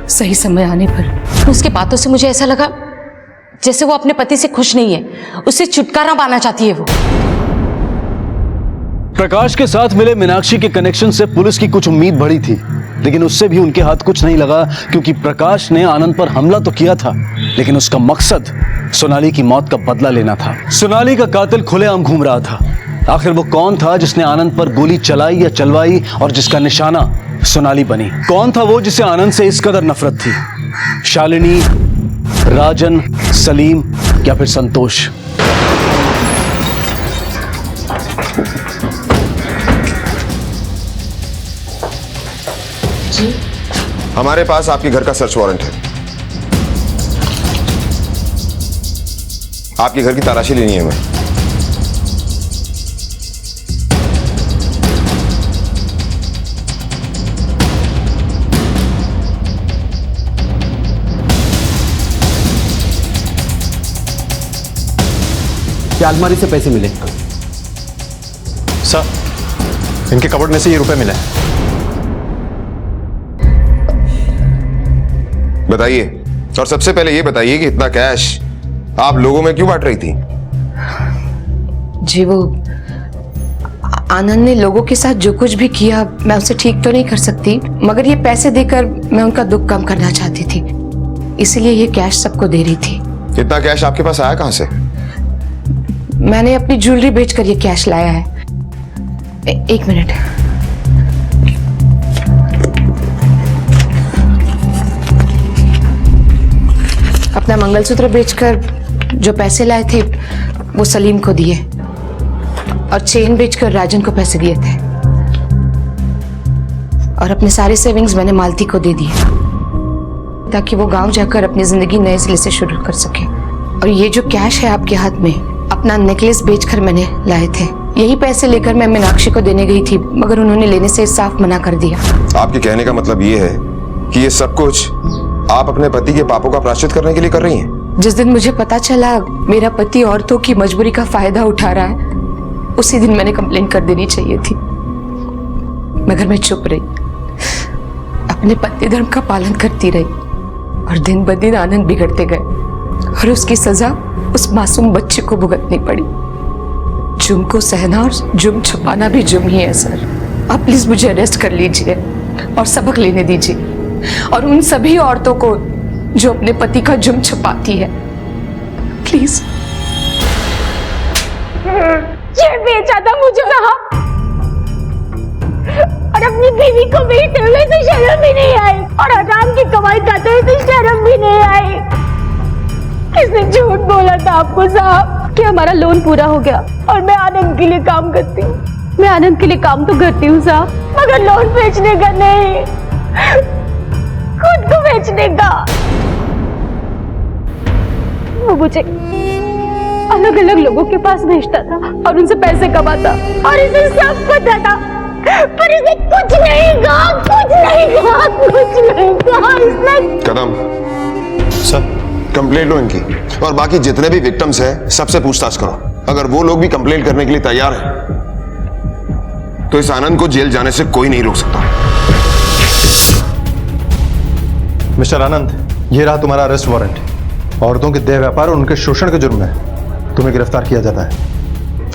सही समय आने पर। उसके बातों से मुझे ऐसा लगा जैसे वो अपने पति से खुश नहीं है, उससे छुटकारा पाना चाहती है वो। प्रकाश के साथ मिले मीनाक्षी के कनेक्शन से पुलिस की कुछ उम्मीद बढ़ी थी, लेकिन उससे भी उनके हाथ कुछ नहीं लगा, क्योंकि प्रकाश ने आनंद पर हमला तो किया था, लेकिन उसका मकसद सोनाली की मौत का बदला लेना था। सोनाली का कातिल खुलेआम घूम रहा था। आखिर वो कौन था जिसने आनंद पर गोली चलाई या चलवाई और जिसका निशाना सोनाली बनी? कौन था वो जिसे आनंद से इस कदर नफरत थी? शालिनी, राजन, सलीम या फिर संतोष? जी? हमारे पास आपके घर का सर्च वारंट है। आपके घर की तलाशी लेनी है हमें। क्या अलमारी से पैसे मिले? सर, इनके कबर्ड में से ये रुपए मिले। बताइए, और सबसे पहले ये बताइए कि इतना कैश आप लोगों में क्यों बांट रही थी? जी वो आनंद ने लोगों के साथ जो कुछ भी किया मैं उसे ठीक तो नहीं कर सकती, मगर ये पैसे देकर मैं उनका दुख कम करना चाहती थी, इसलिए ये कैश सबको दे रही थी। इतना कैश आपके पास आया कहां से? मैंने अपनी ज्वेलरी बेचकर ये कैश लाया है। एक मिनट। अपना मंगलसूत्र बेचकर जो पैसे लाए थे वो सलीम को दिए और चेन बेचकर राजन को पैसे दिए थे, और अपने सारे सेविंग्स मैंने मालती को दे दिए ताकि वो गांव जाकर अपनी जिंदगी नए सिरे से शुरू कर सके। और ये जो कैश है आपके हाथ में, अपना नेकलेस बेचकर मैंने लाए थे। यही पैसे लेकर मैं मीनाक्षी को देने गई थी, मगर उन्होंने लेने से साफ मना कर दिया। आपके कहने का मतलब ये है कि ये सब कुछ आप अपने पति के पापों का प्रायश्चित करने के लिए कर रही हैं? जिस दिन मुझे पता चला मेरा पति औरतों की मजबूरी का फायदा उठा रहा है, उसी दिन मैंने कंप्लेन कर देनी चाहिए थी, मगर मैं चुप रही, अपने पति धर्म का पालन करती रही, और दिन ब दिन आनंद बिगड़ते गए और उसकी सजा उस मासूम बच्चे को भुगतनी पड़ी। जुर्म को सहना और जुर्म छुपाना भी जुर्म ही है सर। आप प्लीज मुझे अरेस्ट कर लीजिए और सबक लेने दीजिए, और उन सभी औरतों को जो अपने पति का जुर्म छुपाती है, प्लीज। ये बेचा था मुझे साहब, और अपनी बीवी को बेचते हुए तो शर्म भी नहीं आई, और हराम की कमाई खाते हुए तो शर्म भी नहीं आई। किसने झूठ बोला था आपको साहब कि हमारा लोन पूरा हो गया और मैं आनंद के लिए काम करती हूँ? मैं आनंद के लिए काम तो करती हूँ साहब, मगर लोन बेचने का नहीं, खुद को बेचने का। वो मुझे अलग अलग लोगों के पास भेजता था और उनसे पैसे कमाता, और इसे सब पता था, पर इसे कुछ नहीं कहा, कुछ नहीं कहा, कुछ नहीं कहा इसने। कदम सर, कंप्लेंट लो इनकी, और बाकी जितने भी विक्टिम्स हैं सबसे पूछताछ करो। अगर वो लोग भी कंप्लेंट करने के लिए तैयार हैं तो इस आनंद को जेल जाने से कोई नहीं रोक सकता। मिस्टर आनंद, ये रहा तुम्हारा अरेस्ट वारंट। औरतों के देह व्यापार और उनके शोषण के जुर्म में तुम्हें गिरफ्तार किया जाता है।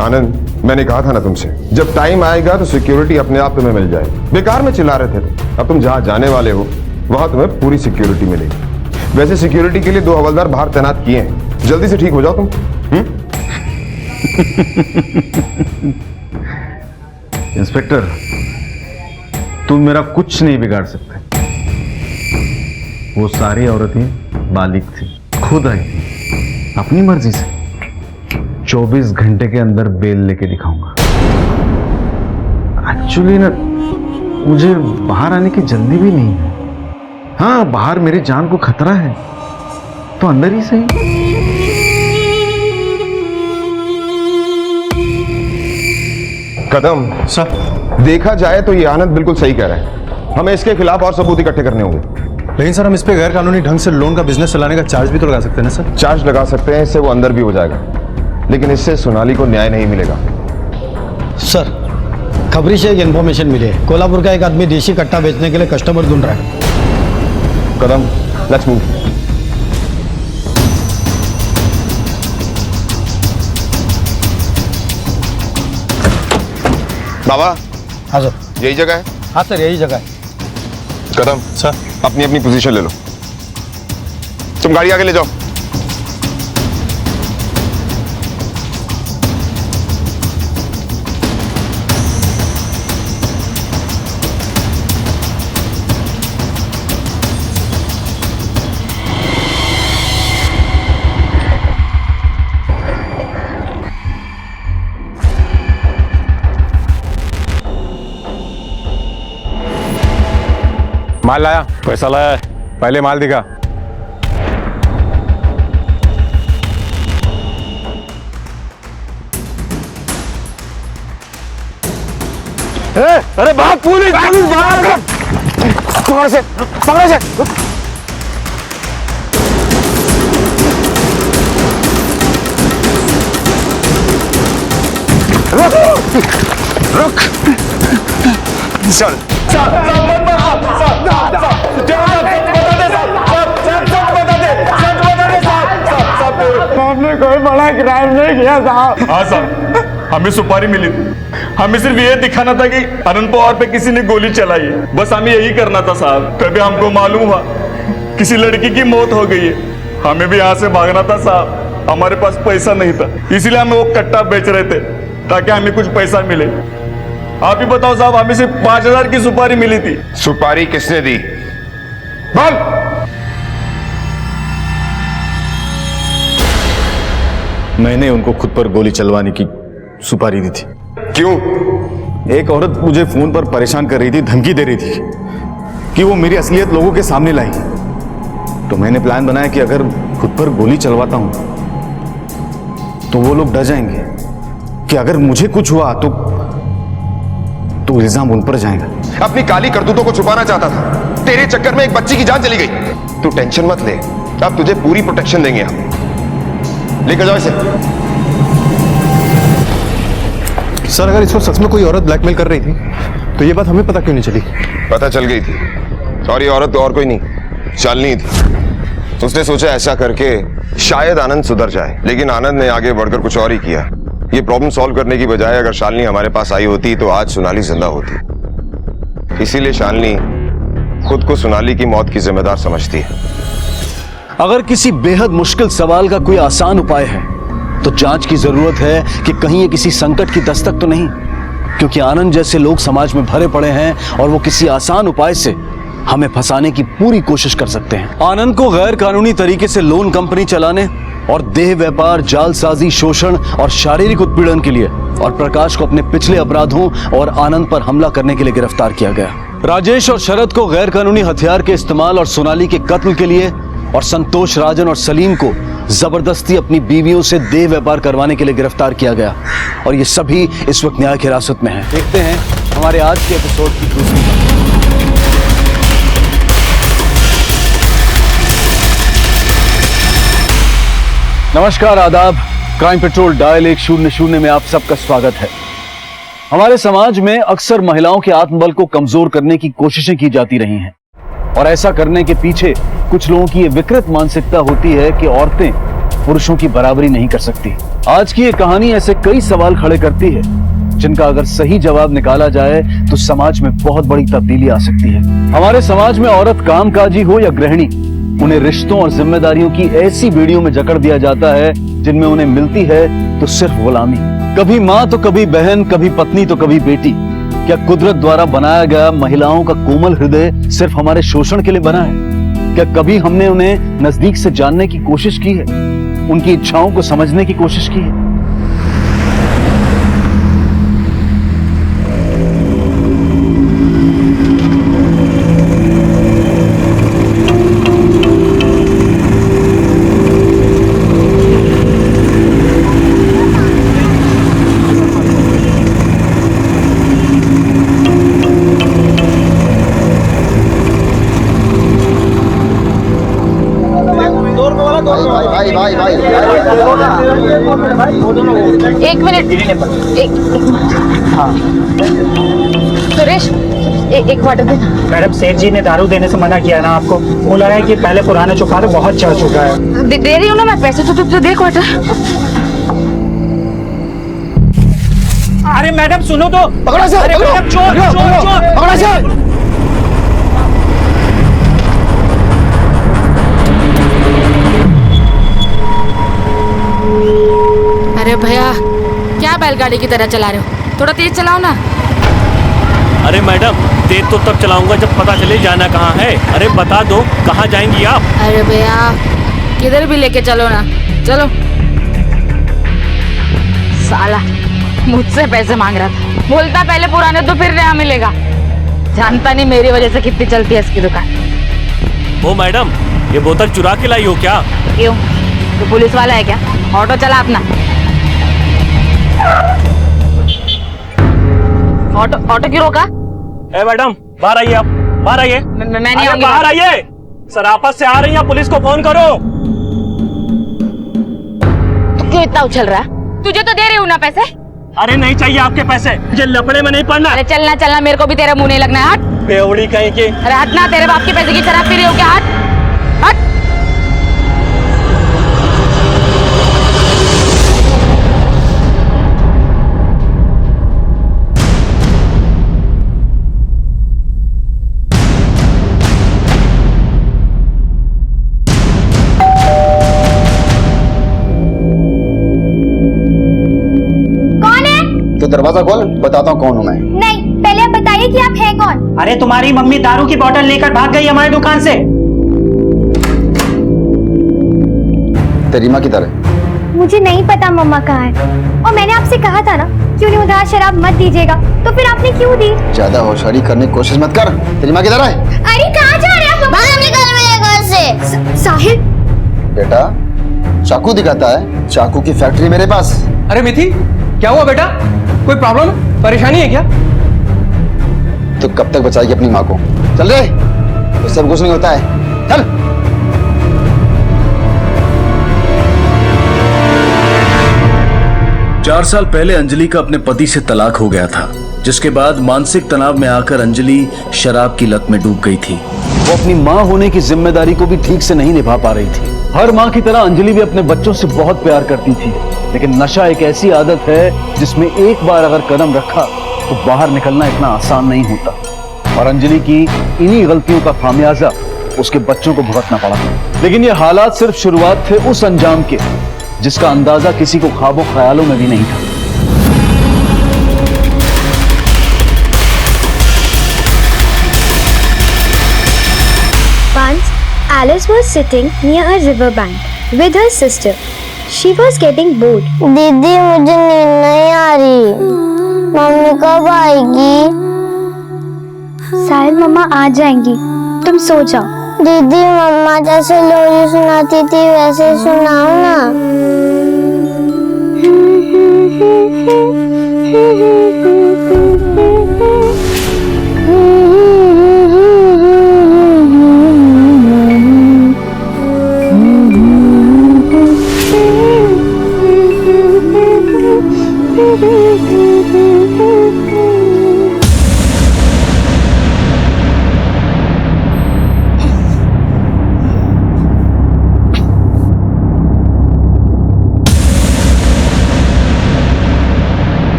आनंद, मैंने कहा था ना तुमसे, जब टाइम आएगा तो सिक्योरिटी अपने आप तुम्हें मिल जाएगी। बेकार में चिल्ला रहे थे, अब तुम जहां जाने वाले हो वहां तुम्हें पूरी सिक्योरिटी मिलेगी। वैसे सिक्योरिटी के लिए 2 हवलदार बाहर तैनात किए हैं, जल्दी से ठीक हो जाओ तुम। इंस्पेक्टर, तुम मेरा कुछ नहीं बिगाड़ सकते। वो सारी औरतें बालिग थी, खुद आई थी अपनी मर्जी से। 24 घंटे के अंदर बेल लेके दिखाऊंगा। एक्चुअली ना, मुझे बाहर आने की जल्दी भी नहीं है। हाँ, बाहर मेरी जान को खतरा है तो अंदर ही सही। कदम सर, देखा जाए तो ये आनंद बिल्कुल सही कह रहा है। हमें इसके खिलाफ और सबूत इकट्ठे करने होंगे। लेकिन सर, हम इस पे गैर कानूनी ढंग से लोन का बिजनेस चलाने का चार्ज भी तो लगा सकते हैं ना सर? चार्ज लगा सकते हैं, इससे वो अंदर भी हो जाएगा, लेकिन इससे सोनाली को न्याय नहीं मिलेगा। सर, खबरी से एक इन्फॉर्मेशन मिली है, कोल्हापुर का एक आदमी देशी कट्टा बेचने के लिए कस्टमर ढूंढ रहा है। कदम, लेट्स मूव। बाबा। हाँ सर। यही जगह है? हाँ सर, यही जगह है। कदम सर, अपनी अपनी पोजीशन ले लो। तुम गाड़ी आगे ले जाओ। माल लाया? पैसा लाया? पहले माल दिखा। अरे भाग, पुलिस पुलिस भाग! पकड़ो से, पकड़ो से। रुक। चल। आपने कोई बड़ा क्राइम नहीं किया साहब। हाँ साहब, हमें सुपारी मिली थी। हमें सिर्फ ये दिखाना था कि आनंद पवार पे किसी ने गोली चलाई है, बस हमें यही करना था साहब। तभी हमको मालूम हुआ किसी लड़की की मौत हो गई है। हमें भी यहाँ से भागना था साहब, हमारे पास पैसा नहीं था, इसीलिए हम वो कट्टा बेच रहे थे ताकि हमें कुछ पैसा मिले। आप ही बताओ साहब, हमें सिर्फ 5,000 की सुपारी मिली थी। सुपारी किसने दी? बोल। मैंने उनको खुद पर गोली चलवाने की सुपारी दी थी। क्यों? एक औरत मुझे फोन पर परेशान कर रही थी, धमकी दे रही थी कि वो मेरी असलियत लोगों के सामने लाएगी। तो मैंने प्लान बनाया कि अगर खुद पर गोली चलवाता हूं तो वो लोग डर जाएंगे कि अगर मुझे कुछ हुआ तो इल्जाम उन पर जाएगा। अपनी काली करतूतों को छुपाना चाहता था, तेरे चक्कर में एक बच्ची की जान चली गई। तू टेंशन मत ले, अब तुझे पूरी प्रोटेक्शन देंगे हम। लेकर जाओ इसे। सर, अगर इस वक्त सच में कोई औरत ब्लैकमेल कर रही थी तो ये बात हमें पता क्यों नहीं चली? पता चल गई थी, और ये औरत तो और कोई नहीं, शालिनी थी। उसने सोचा ऐसा करके शायद आनंद सुधर जाए, लेकिन आनंद ने आगे बढ़कर कुछ और ही किया। ये प्रॉब्लम सॉल्व करने की बजाय अगर शालिनी हमारे पास आई होती तो आज सोनाली जिंदा होती। इसीलिए शालिनी खुद को सोनाली की मौत की जिम्मेदार समझती है। अगर किसी बेहद मुश्किल सवाल का कोई आसान उपाय है तो जांच की जरूरत है कि कहीं ये किसी संकट की दस्तक तो नहीं, क्योंकि आनंद जैसे लोग समाज में भरे पड़े हैं और वो किसी आसान उपाय से हमें फंसाने की पूरी कोशिश कर सकते हैं। आनंद को गैर कानूनी तरीके से लोन कंपनी चलाने और देह व्यापार, जालसाजी, शोषण और शारीरिक उत्पीड़न के लिए, और प्रकाश को अपने पिछले अपराधों और आनंद पर हमला करने के लिए गिरफ्तार किया गया। राजेश और शरद को गैर कानूनी हथियार के इस्तेमाल और सोनाली के कत्ल के लिए, और संतोष, राजन और सलीम को जबरदस्ती अपनी बीवियों से देह व्यापार करवाने के लिए गिरफ्तार किया गया। और ये सभी इस वक्त न्यायिक हिरासत में हैं। देखते हैं हमारे आज के एपिसोड की दूसरी। नमस्कार, आदाब। क्राइम पेट्रोल डायल 100 में आप सबका स्वागत है। हमारे समाज में अक्सर महिलाओं के आत्मबल को कमजोर करने की कोशिशें की जाती रही हैं, और ऐसा करने के पीछे कुछ लोगों की ये विकृत मानसिकता होती है कि औरतें पुरुषों की बराबरी नहीं कर सकती। आज की ये कहानी ऐसे कई सवाल खड़े करती है जिनका अगर सही जवाब निकाला जाए तो समाज में बहुत बड़ी तब्दीली आ सकती है। हमारे समाज में औरत कामकाजी हो या गृहिणी, उन्हें रिश्तों और जिम्मेदारियों की ऐसी बेड़ियों में जकड़ दिया जाता है जिनमें उन्हें मिलती है तो सिर्फ गुलामी। कभी माँ तो कभी बहन, कभी पत्नी तो कभी बेटी। क्या कुदरत द्वारा बनाया गया महिलाओं का कोमल हृदय सिर्फ हमारे शोषण के लिए बना है? क्या कभी हमने उन्हें नजदीक से जानने की कोशिश की है, उनकी इच्छाओं को समझने की कोशिश की है? एक मिनट, सुरेश एक वाटर दे। मैडम, सेठ जी ने दारू देने से मना किया ना आपको, बोला है कि पहले पुराने चुका दो, बहुत चढ़ चुका है। दे रही हूँ ना मैं पैसे, तो देख वाटर। अरे मैडम सुनो तो। पकड़ो से, अरे पकड़ो, मैडम चोर पकड़ो, चोर पकड़ो, चोर। पकड़ो से। अरे भैया क्या बैलगाड़ी की तरह चला रहे हो, थोड़ा तेज चलाओ ना। अरे मैडम तेज तो तब चलाऊंगा जब पता चले जाना कहाँ है। अरे बता दो कहाँ जाएंगी आप? अरे भैया किधर भी लेके चलो ना, चलो। साला मुझसे पैसे मांग रहा था, बोलता पहले पुराने तो फिर नया मिलेगा। जानता नहीं मेरी वजह से कितनी चलती है इसकी दुकान। ओ मैडम ये बोतल चुरा के लाई हो क्या? क्यों, तो पुलिस वाला है क्या? ऑटो चला अपना। ऑटो क्यों रोका? ए मैडम बाहर आइए, आप बाहर आइए। मैं नहीं अरे आऊंगी। बाहर आइए, सराफत से आ रही हैं, पुलिस को फोन करो। तू क्यों इतना उछल रहा है? तुझे तो दे रही हूँ ना पैसे। अरे नहीं चाहिए आपके पैसे, मुझे लफड़े में नहीं पड़ना। अरे चलना चलना, मेरे को भी तेरा मुंह नहीं लगना है। हट बेवड़ी कहीं की। अरे हट ना, तेरे बाप के पैसे की शराब पी रही हो क्या? हट हट। तो दरवाजा खोल, बताता हूँ कौन हूँ मैं। नहीं, पहले आप बताइए कि आप हैं कौन। अरे तुम्हारी मम्मी दारू की बोतल लेकर भाग गई हमारी दुकान से। तेरी माँ किधर है? मुझे नहीं पता मम्मा कहाँ है, और मैंने आपसे कहा था ना कि उन्हें उधार शराब मत दीजिएगा, तो फिर आपने क्यों दी? ज्यादा होशियारी करने की कोशिश मत कर। तेरी माँ किधर है? अरे कहाँ जा रहे हैं आप? बाहर निकल मेरे घर से। साहिल बेटा चाकू दिखाता है, चाकू की फैक्ट्री मेरे पास। अरे मिथि क्या हुआ बेटा, कोई प्रॉब्लम, परेशानी है क्या? तो कब तक बचाएगी अपनी माँ को? चल रे, तो सब कुछ नहीं होता है, चल। चार साल पहले अंजलि का अपने पति से तलाक हो गया था, जिसके बाद मानसिक तनाव में आकर अंजलि शराब की लत में डूब गई थी। वो अपनी माँ होने की जिम्मेदारी को भी ठीक से नहीं निभा पा रही थी। हर माँ की तरह अंजलि भी अपने बच्चों से बहुत प्यार करती थी, लेकिन नशा एक ऐसी आदत है जिसमें एक बार अगर कदम रखा तो बाहर निकलना इतना आसान नहीं होता। और अंजलि की इन्हीं गलतियों का खामियाजा उसके बच्चों को भुगतना पड़ा। लेकिन ये हालात सिर्फ शुरुआत थे उस अंजाम के जिसका अंदाजा किसी को ख्वाबों ख्यालों में भी नहीं था। Once, Alice was sitting near a river bank with her sister. She was getting bored. दीदी मुझे नींद नहीं आ रही, मम्मी कब आएगी? शायद मम्मा आ जाएंगी, तुम सो जाओ। दीदी मम्मा जैसे लोरी सुनाती थी वैसे सुनाओ ना।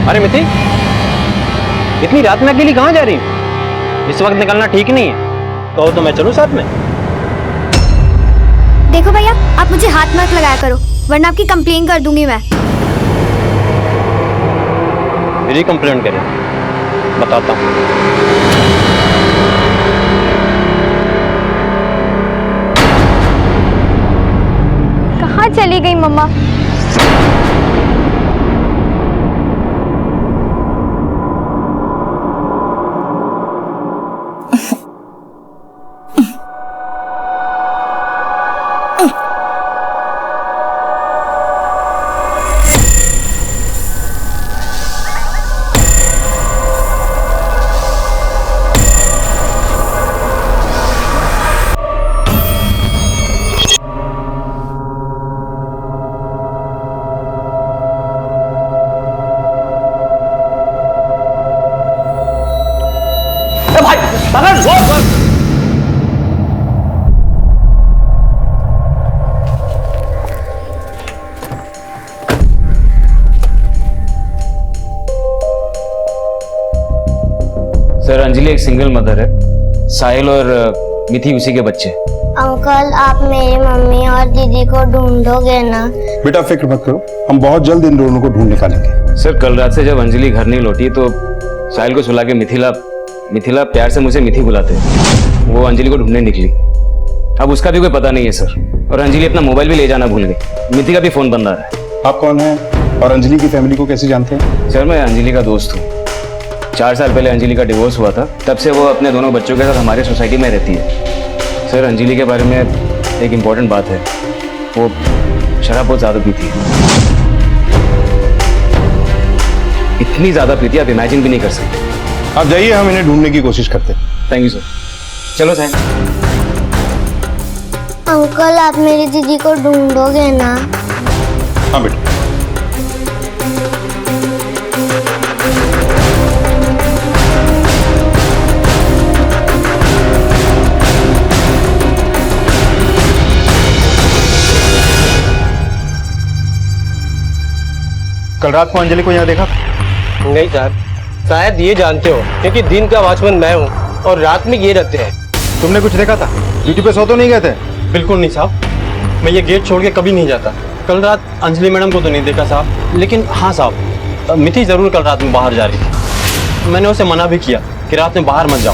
अरे मिथि इतनी रात में अकेली कहाँ जा रही हूँ? इस वक्त निकलना ठीक नहीं है, तो मैं चलूं साथ में? देखो भैया, आप मुझे हाथ मत लगाया करो, वरना आपकी कंप्लेन कर दूंगी मैं। मेरी कंप्लेंट करें? बताता हूँ। कहाँ चली गई मम्मा? सर अंजलि एक सिंगल मदर है, साहिल और मिथि उसी के बच्चे। अंकल आप मेरी मम्मी और दीदी को ढूंढोगे ना? बेटा फिक्र मत करो, हम बहुत जल्द इन दोनों को ढूंढ निकालेंगे। सर कल रात से जब अंजलि घर नहीं लौटी तो साहिल को सुला के मिथिला प्यार से मुझे मिथि बुलाते, वो अंजलि को ढूंढने निकली। अब उसका भी कोई पता नहीं है सर, और अंजलि अपना मोबाइल भी ले जाना भूल गई। मिथि का भी फोन बंद आ रहा है। आप कौन हैं और अंजलि की फैमिली को कैसे जानते हैं? सर मैं अंजलि का दोस्त हूँ। 4 साल पहले अंजलि का डिवोर्स हुआ था, तब से वो अपने दोनों बच्चों के साथ हमारे सोसाइटी में रहती है। सर अंजलि के बारे में एक इम्पोर्टेंट बात है, वो शराब बहुत ज़्यादा पीती है। इतनी ज़्यादा पीती है आप इमेजिन भी नहीं कर सकते। आप जाइए, हम इन्हें ढूंढने की कोशिश करते हैं। Thank you sir. चलो साहब। अंकल आप मेरी दीदी को ढूंढोगे ना? हाँ बेटा। कल रात को अंजलि को यहाँ देखा? नहीं साहब, शायद ये जानते हो क्योंकि दिन का वॉचमैन मैं हूँ और रात में ये रहते हैं। तुमने कुछ देखा था? ड्यूटी पे सो तो नहीं गए थे? बिल्कुल नहीं साहब, मैं ये गेट छोड़ के कभी नहीं जाता। कल रात अंजलि मैडम को तो नहीं देखा साहब, लेकिन हाँ साहब मिथि जरूर कल रात में बाहर जा रही थी। मैंने उसे मना भी किया कि रात में बाहर मत जाओ।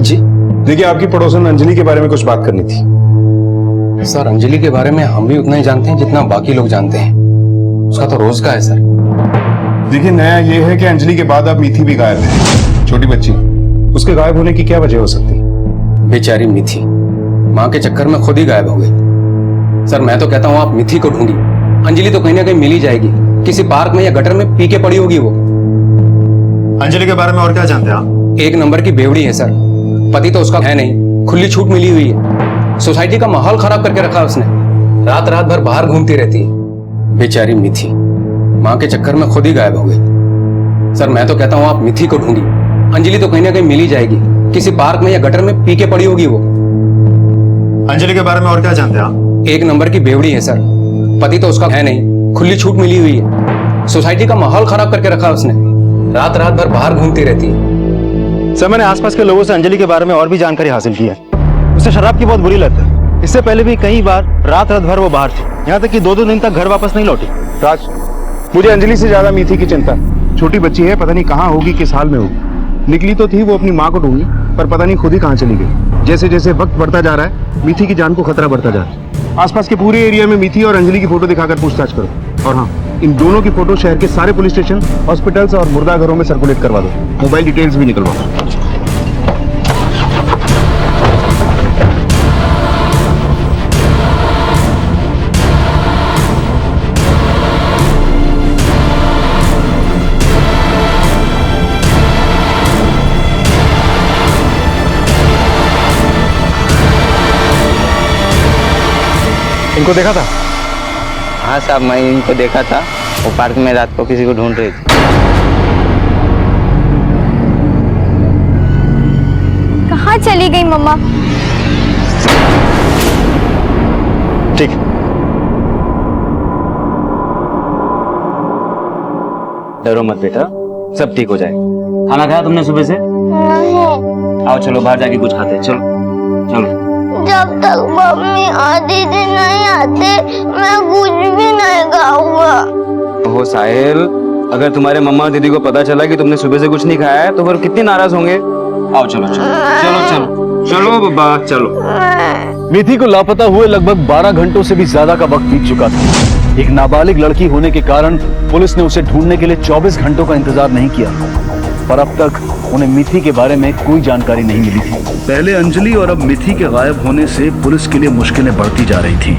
जी देखिए, आपकी पड़ोसन अंजलि के बारे में कुछ बात करनी थी। सर अंजलि के बारे में हम भी उतना ही जानते हैं जितना बाकी लोग जानते हैं। उसका तो रोज का है सर। देखिए नया ये है कि अंजलि के बाद अब मिथि भी गायब है। छोटी बच्ची, उसके गायब होने की क्या वजह हो सकती? बेचारी मिथि माँ के चक्कर में खुद ही गायब हो गई। सर मैं तो कहता हूँ आप मिथि को ढूंढिए। अंजलि तो कहीं ना कहीं मिल ही जाएगी, किसी पार्क में या गटर में पी के पड़ी होगी वो। अंजलि के बारे में और क्या जानते हैं आप? एक नंबर की बेवड़ी है सर, पति तो उसका है नहीं, खुली छूट मिली हुई है। सोसाइटी का माहौल खराब करके रखा उसने, रात रात भर बाहर घूमती रहती है। बेचारी मिथि माँ के चक्कर में खुद ही गायब हो गई। सर मैं तो कहता हूँ आप मिथि को ढूंढिए। अंजलि तो कहीं ना कहीं मिल ही जाएगी, किसी पार्क में या गटर में पी के पड़ी होगी वो। अंजलि के बारे में और क्या जानते हैं आप? एक नंबर की बेवड़ी है सर, पति तो उसका है नहीं, खुली छूट मिली हुई है। सोसाइटी का माहौल खराब करके रखा उसने, रात रात भर बाहर घूमती रहती है। सर मैंने आसपास के लोगों से अंजलि के बारे में और भी जानकारी हासिल की है। उसे शराब की बहुत बुरी लत है। इससे पहले भी कई बार रात रात भर वो बाहर थी, यहाँ तक कि 2-2 दिन तक घर वापस नहीं लौटी। राज, मुझे अंजलि से ज्यादा मिथि की चिंता। छोटी बच्ची है, पता नहीं कहाँ होगी, किस हाल में होगी। निकली तो थी वो अपनी माँ को ढूंढने, पर पता नहीं खुद ही कहाँ चली गई। जैसे जैसे वक्त बढ़ता जा रहा है, मिथि की जान को खतरा बढ़ता जा रहा है। आसपास के पूरे एरिया में मिथि और अंजलि की फोटो दिखाकर पूछताछ करो। और हाँ, इन दोनों की फोटो शहर के सारे पुलिस स्टेशन, हॉस्पिटल्स और मुर्दा घरों में सर्कुलेट करवा दो। मोबाइल डिटेल्स भी निकलवाओ। इनको देखा था? हाँ साहब मैं इनको देखा था, वो पार्क में रात को किसी को ढूंढ रही थी। कहाँ चली गई मम्मा? ठीक। डरो मत बेटा, सब ठीक हो जाएगा। खाना खाया तुमने सुबह से? नहीं। आओ चलो बाहर जाके कुछ खाते हैं। चलो चलो। जब तक मम्मी और दीदी नहीं आते मैं कुछ भी नहीं खाऊंगा। ओहो साहिल, अगर तुम्हारे मम्मा और दीदी को पता चला कि तुमने सुबह से कुछ नहीं खाया है तो फिर कितने नाराज होंगे। आओ चलो चलो चलो चलो चलो बाबा चलो। मिथि को लापता हुए लगभग 12 घंटों से भी ज्यादा का वक्त बीत चुका था। एक नाबालिग लड़की होने के कारण पुलिस ने उसे ढूंढने के लिए 24 घंटों का इंतजार नहीं किया, पर अब तक उन्हें मिथि के बारे में कोई जानकारी नहीं मिली थी। पहले अंजलि और अब मिथि के गायब होने से पुलिस के लिए मुश्किलें बढ़ती जा रही थी।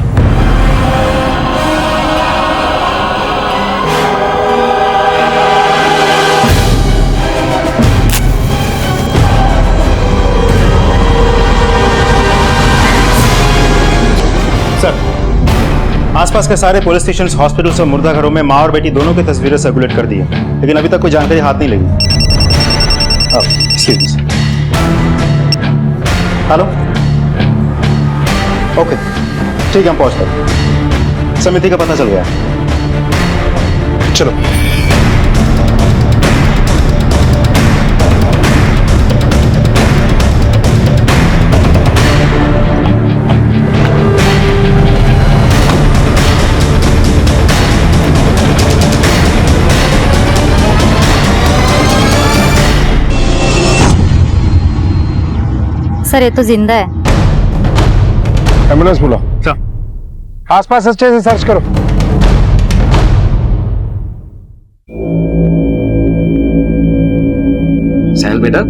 सर, आसपास के सारे पुलिस स्टेशन, हॉस्पिटल्स और मुर्दा घरों में माँ और बेटी दोनों की तस्वीरें सर्कुलेट कर दी है, लेकिन अभी तक कोई जानकारी हाथ नहीं लगी। हेलो, ओके, ठीक है, हम पहुंचते हैं। समिति का पता चल गया। चलो। सर, ये तो जिंदा है। एम्बुलेंस बुलाओ। आसपास अच्छे से सर्च करो। साहिल बेटा,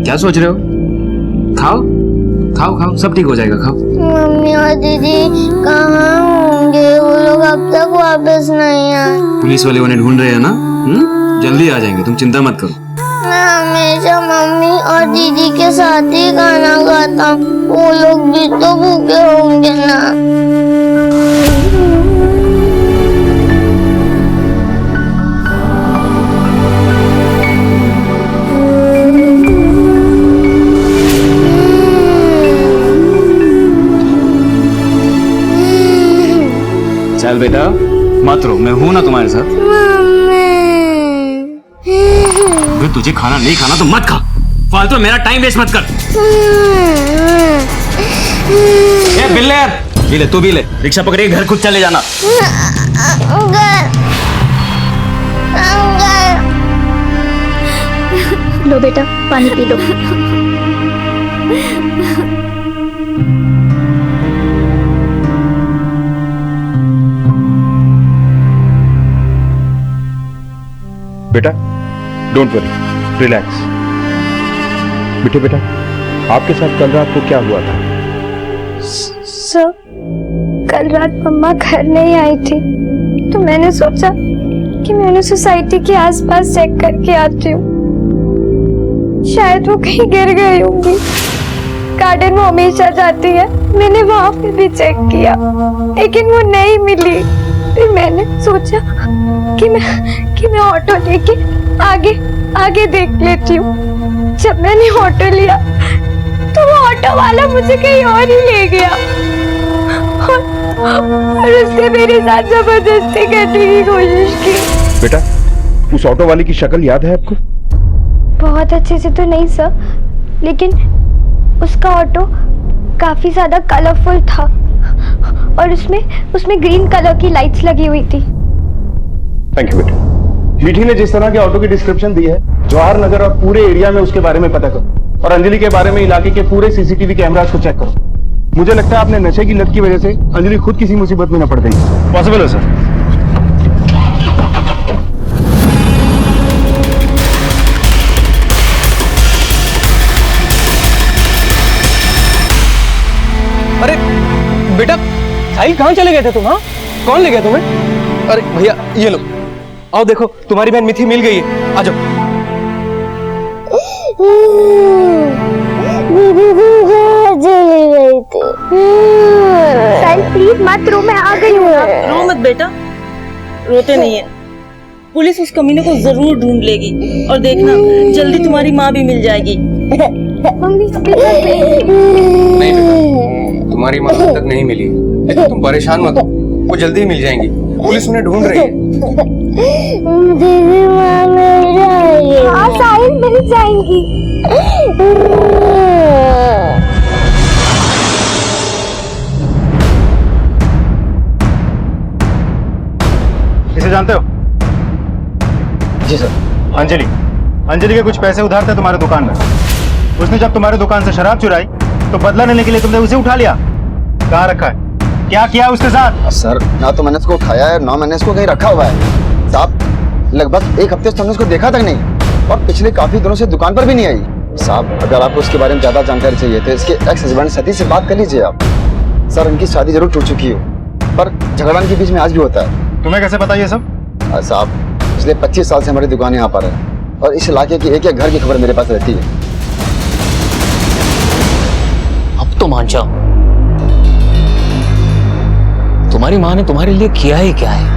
क्या सोच रहे हो? खाओ खाओ खाओ, सब ठीक हो जाएगा, खाओ। मम्मी और दीदी कहाँ होंगे? वो लोग अब तक वापस नहीं आए। पुलिस वाले उन्हें ढूंढ रहे हैं ना। जल्दी आ जाएंगे, तुम चिंता मत करो। मैं हमेशा मम्मी और दीदी के साथ ही खाना खाता हूँ। वो लोग भी तो भूखे होंगे ना। चल बेटा, मत रो, मैं हूं ना तुम्हारे साथ। अगर तुझे खाना नहीं खाना तो मत खा, फालतू मेरा टाइम वेस्ट मत कर। ए बिल्ले यार, भी ले, तू भी ले, रिक्शा पकड़े घर खुद चले जाना। लो बेटा, पानी पी लो। बेटा, डोंट वरी, रिलैक्स। बेटे बेटा, आपके साथ कल रात को क्या हुआ था? सर, कल रात मम्मा घर नहीं आई थी, तो मैंने सोचा कि मैं उन्हें सोसाइटी के आसपास चेक करके आती हूँ। शायद वो कहीं गिर गई होंगी। गार्डन में हमेशा जाती है, मैंने वहां पे भी चेक किया, लेकिन वो नहीं मिली। फिर मैंने सोचा कि मैं ऑटो लेके आगे देख लेती हूँ। जब मैंने ऑटो लिया तो वो ऑटो वाला मुझे कहीं और ही ले गया और उसने मेरे साथ जबरदस्ती करने की कोशिश की। बेटा, उस ऑटो वाले की शक्ल याद है आपको? बहुत अच्छे से तो नहीं सर, लेकिन उसका ऑटो काफी ज्यादा कलरफुल था और उसमें ग्रीन कलर की लाइट्स लगी हुई थी। थैंक यू बेटा। मीठी ने जिस तरह के ऑटो की डिस्क्रिप्शन दी है, जवाहर नगर और पूरे एरिया में उसके बारे में पता करो और अंजलि के बारे में इलाके के पूरे सीसीटीवी कैमरास को चेक करो। मुझे लगता है आपने नशे की लत की वजह से अंजलि खुद किसी मुसीबत में न पड़ गई। पॉसिबल है सर। अरे बेटा, साहिल कहाँ चले गए थे तुम? हाँ, कौन ले गया तुम्हें? अरे भैया, ये लो, आओ देखो, तुम्हारी बहन मिथि मिल गई है। आ जाओ। चली गई थी। साहिल प्लीज मत रो, मैं आ गई हूँ। रो मत बेटा, रोते नहीं है। पुलिस उस कमीने को जरूर ढूंढ लेगी और देखना जल्दी तुम्हारी माँ भी मिल जाएगी। मम्मी नहीं बेटा, तुम्हारी माँ अब तक नहीं मिली, लेकिन तुम परेशान मत हो, वो जल्दी ही मिल जाएंगी। पुलिस उन्हें ढूंढ रही है। दीदी माँ मिल जाएगी। हाँ साहिल, मिल जाएंगी। इसे जानते हो? जी सर। अंजलि के कुछ पैसे उधार थे तुम्हारे दुकान में। उसने जब तुम्हारे दुकान से शराब चुराई तो बदला लेने के लिए तुमने उसे उठा लिया। कहाँ रखा है? क्या किया उसके साथ? सर, ना तो मैंने उसको उठाया है, ना मैंने इसको कहीं रखा हुआ है। साहब, लगभग एक हफ्ते से हमने उसको देखा तक नहीं और पिछले काफी दिनों से दुकान पर भी नहीं आई। साहब, अगर आपको उसके बारे में ज्यादा जानकारी चाहिए तो इसके एक्स हस्बैंड सती से बात कर लीजिए आप। सर, उनकी शादी जरूर टूट चुकी हो, पर झगड़ा के बीच में आज भी होता है। तुम्हें कैसे पता ये सब? साहब, पिछले 25 साल से हमारी दुकान यहाँ पर है और इस इलाके की एक एक घर की खबर मेरे पास रहती है। अब तो मान जाओ, तुम्हारी माँ ने तुम्हारे लिए किया ही क्या है?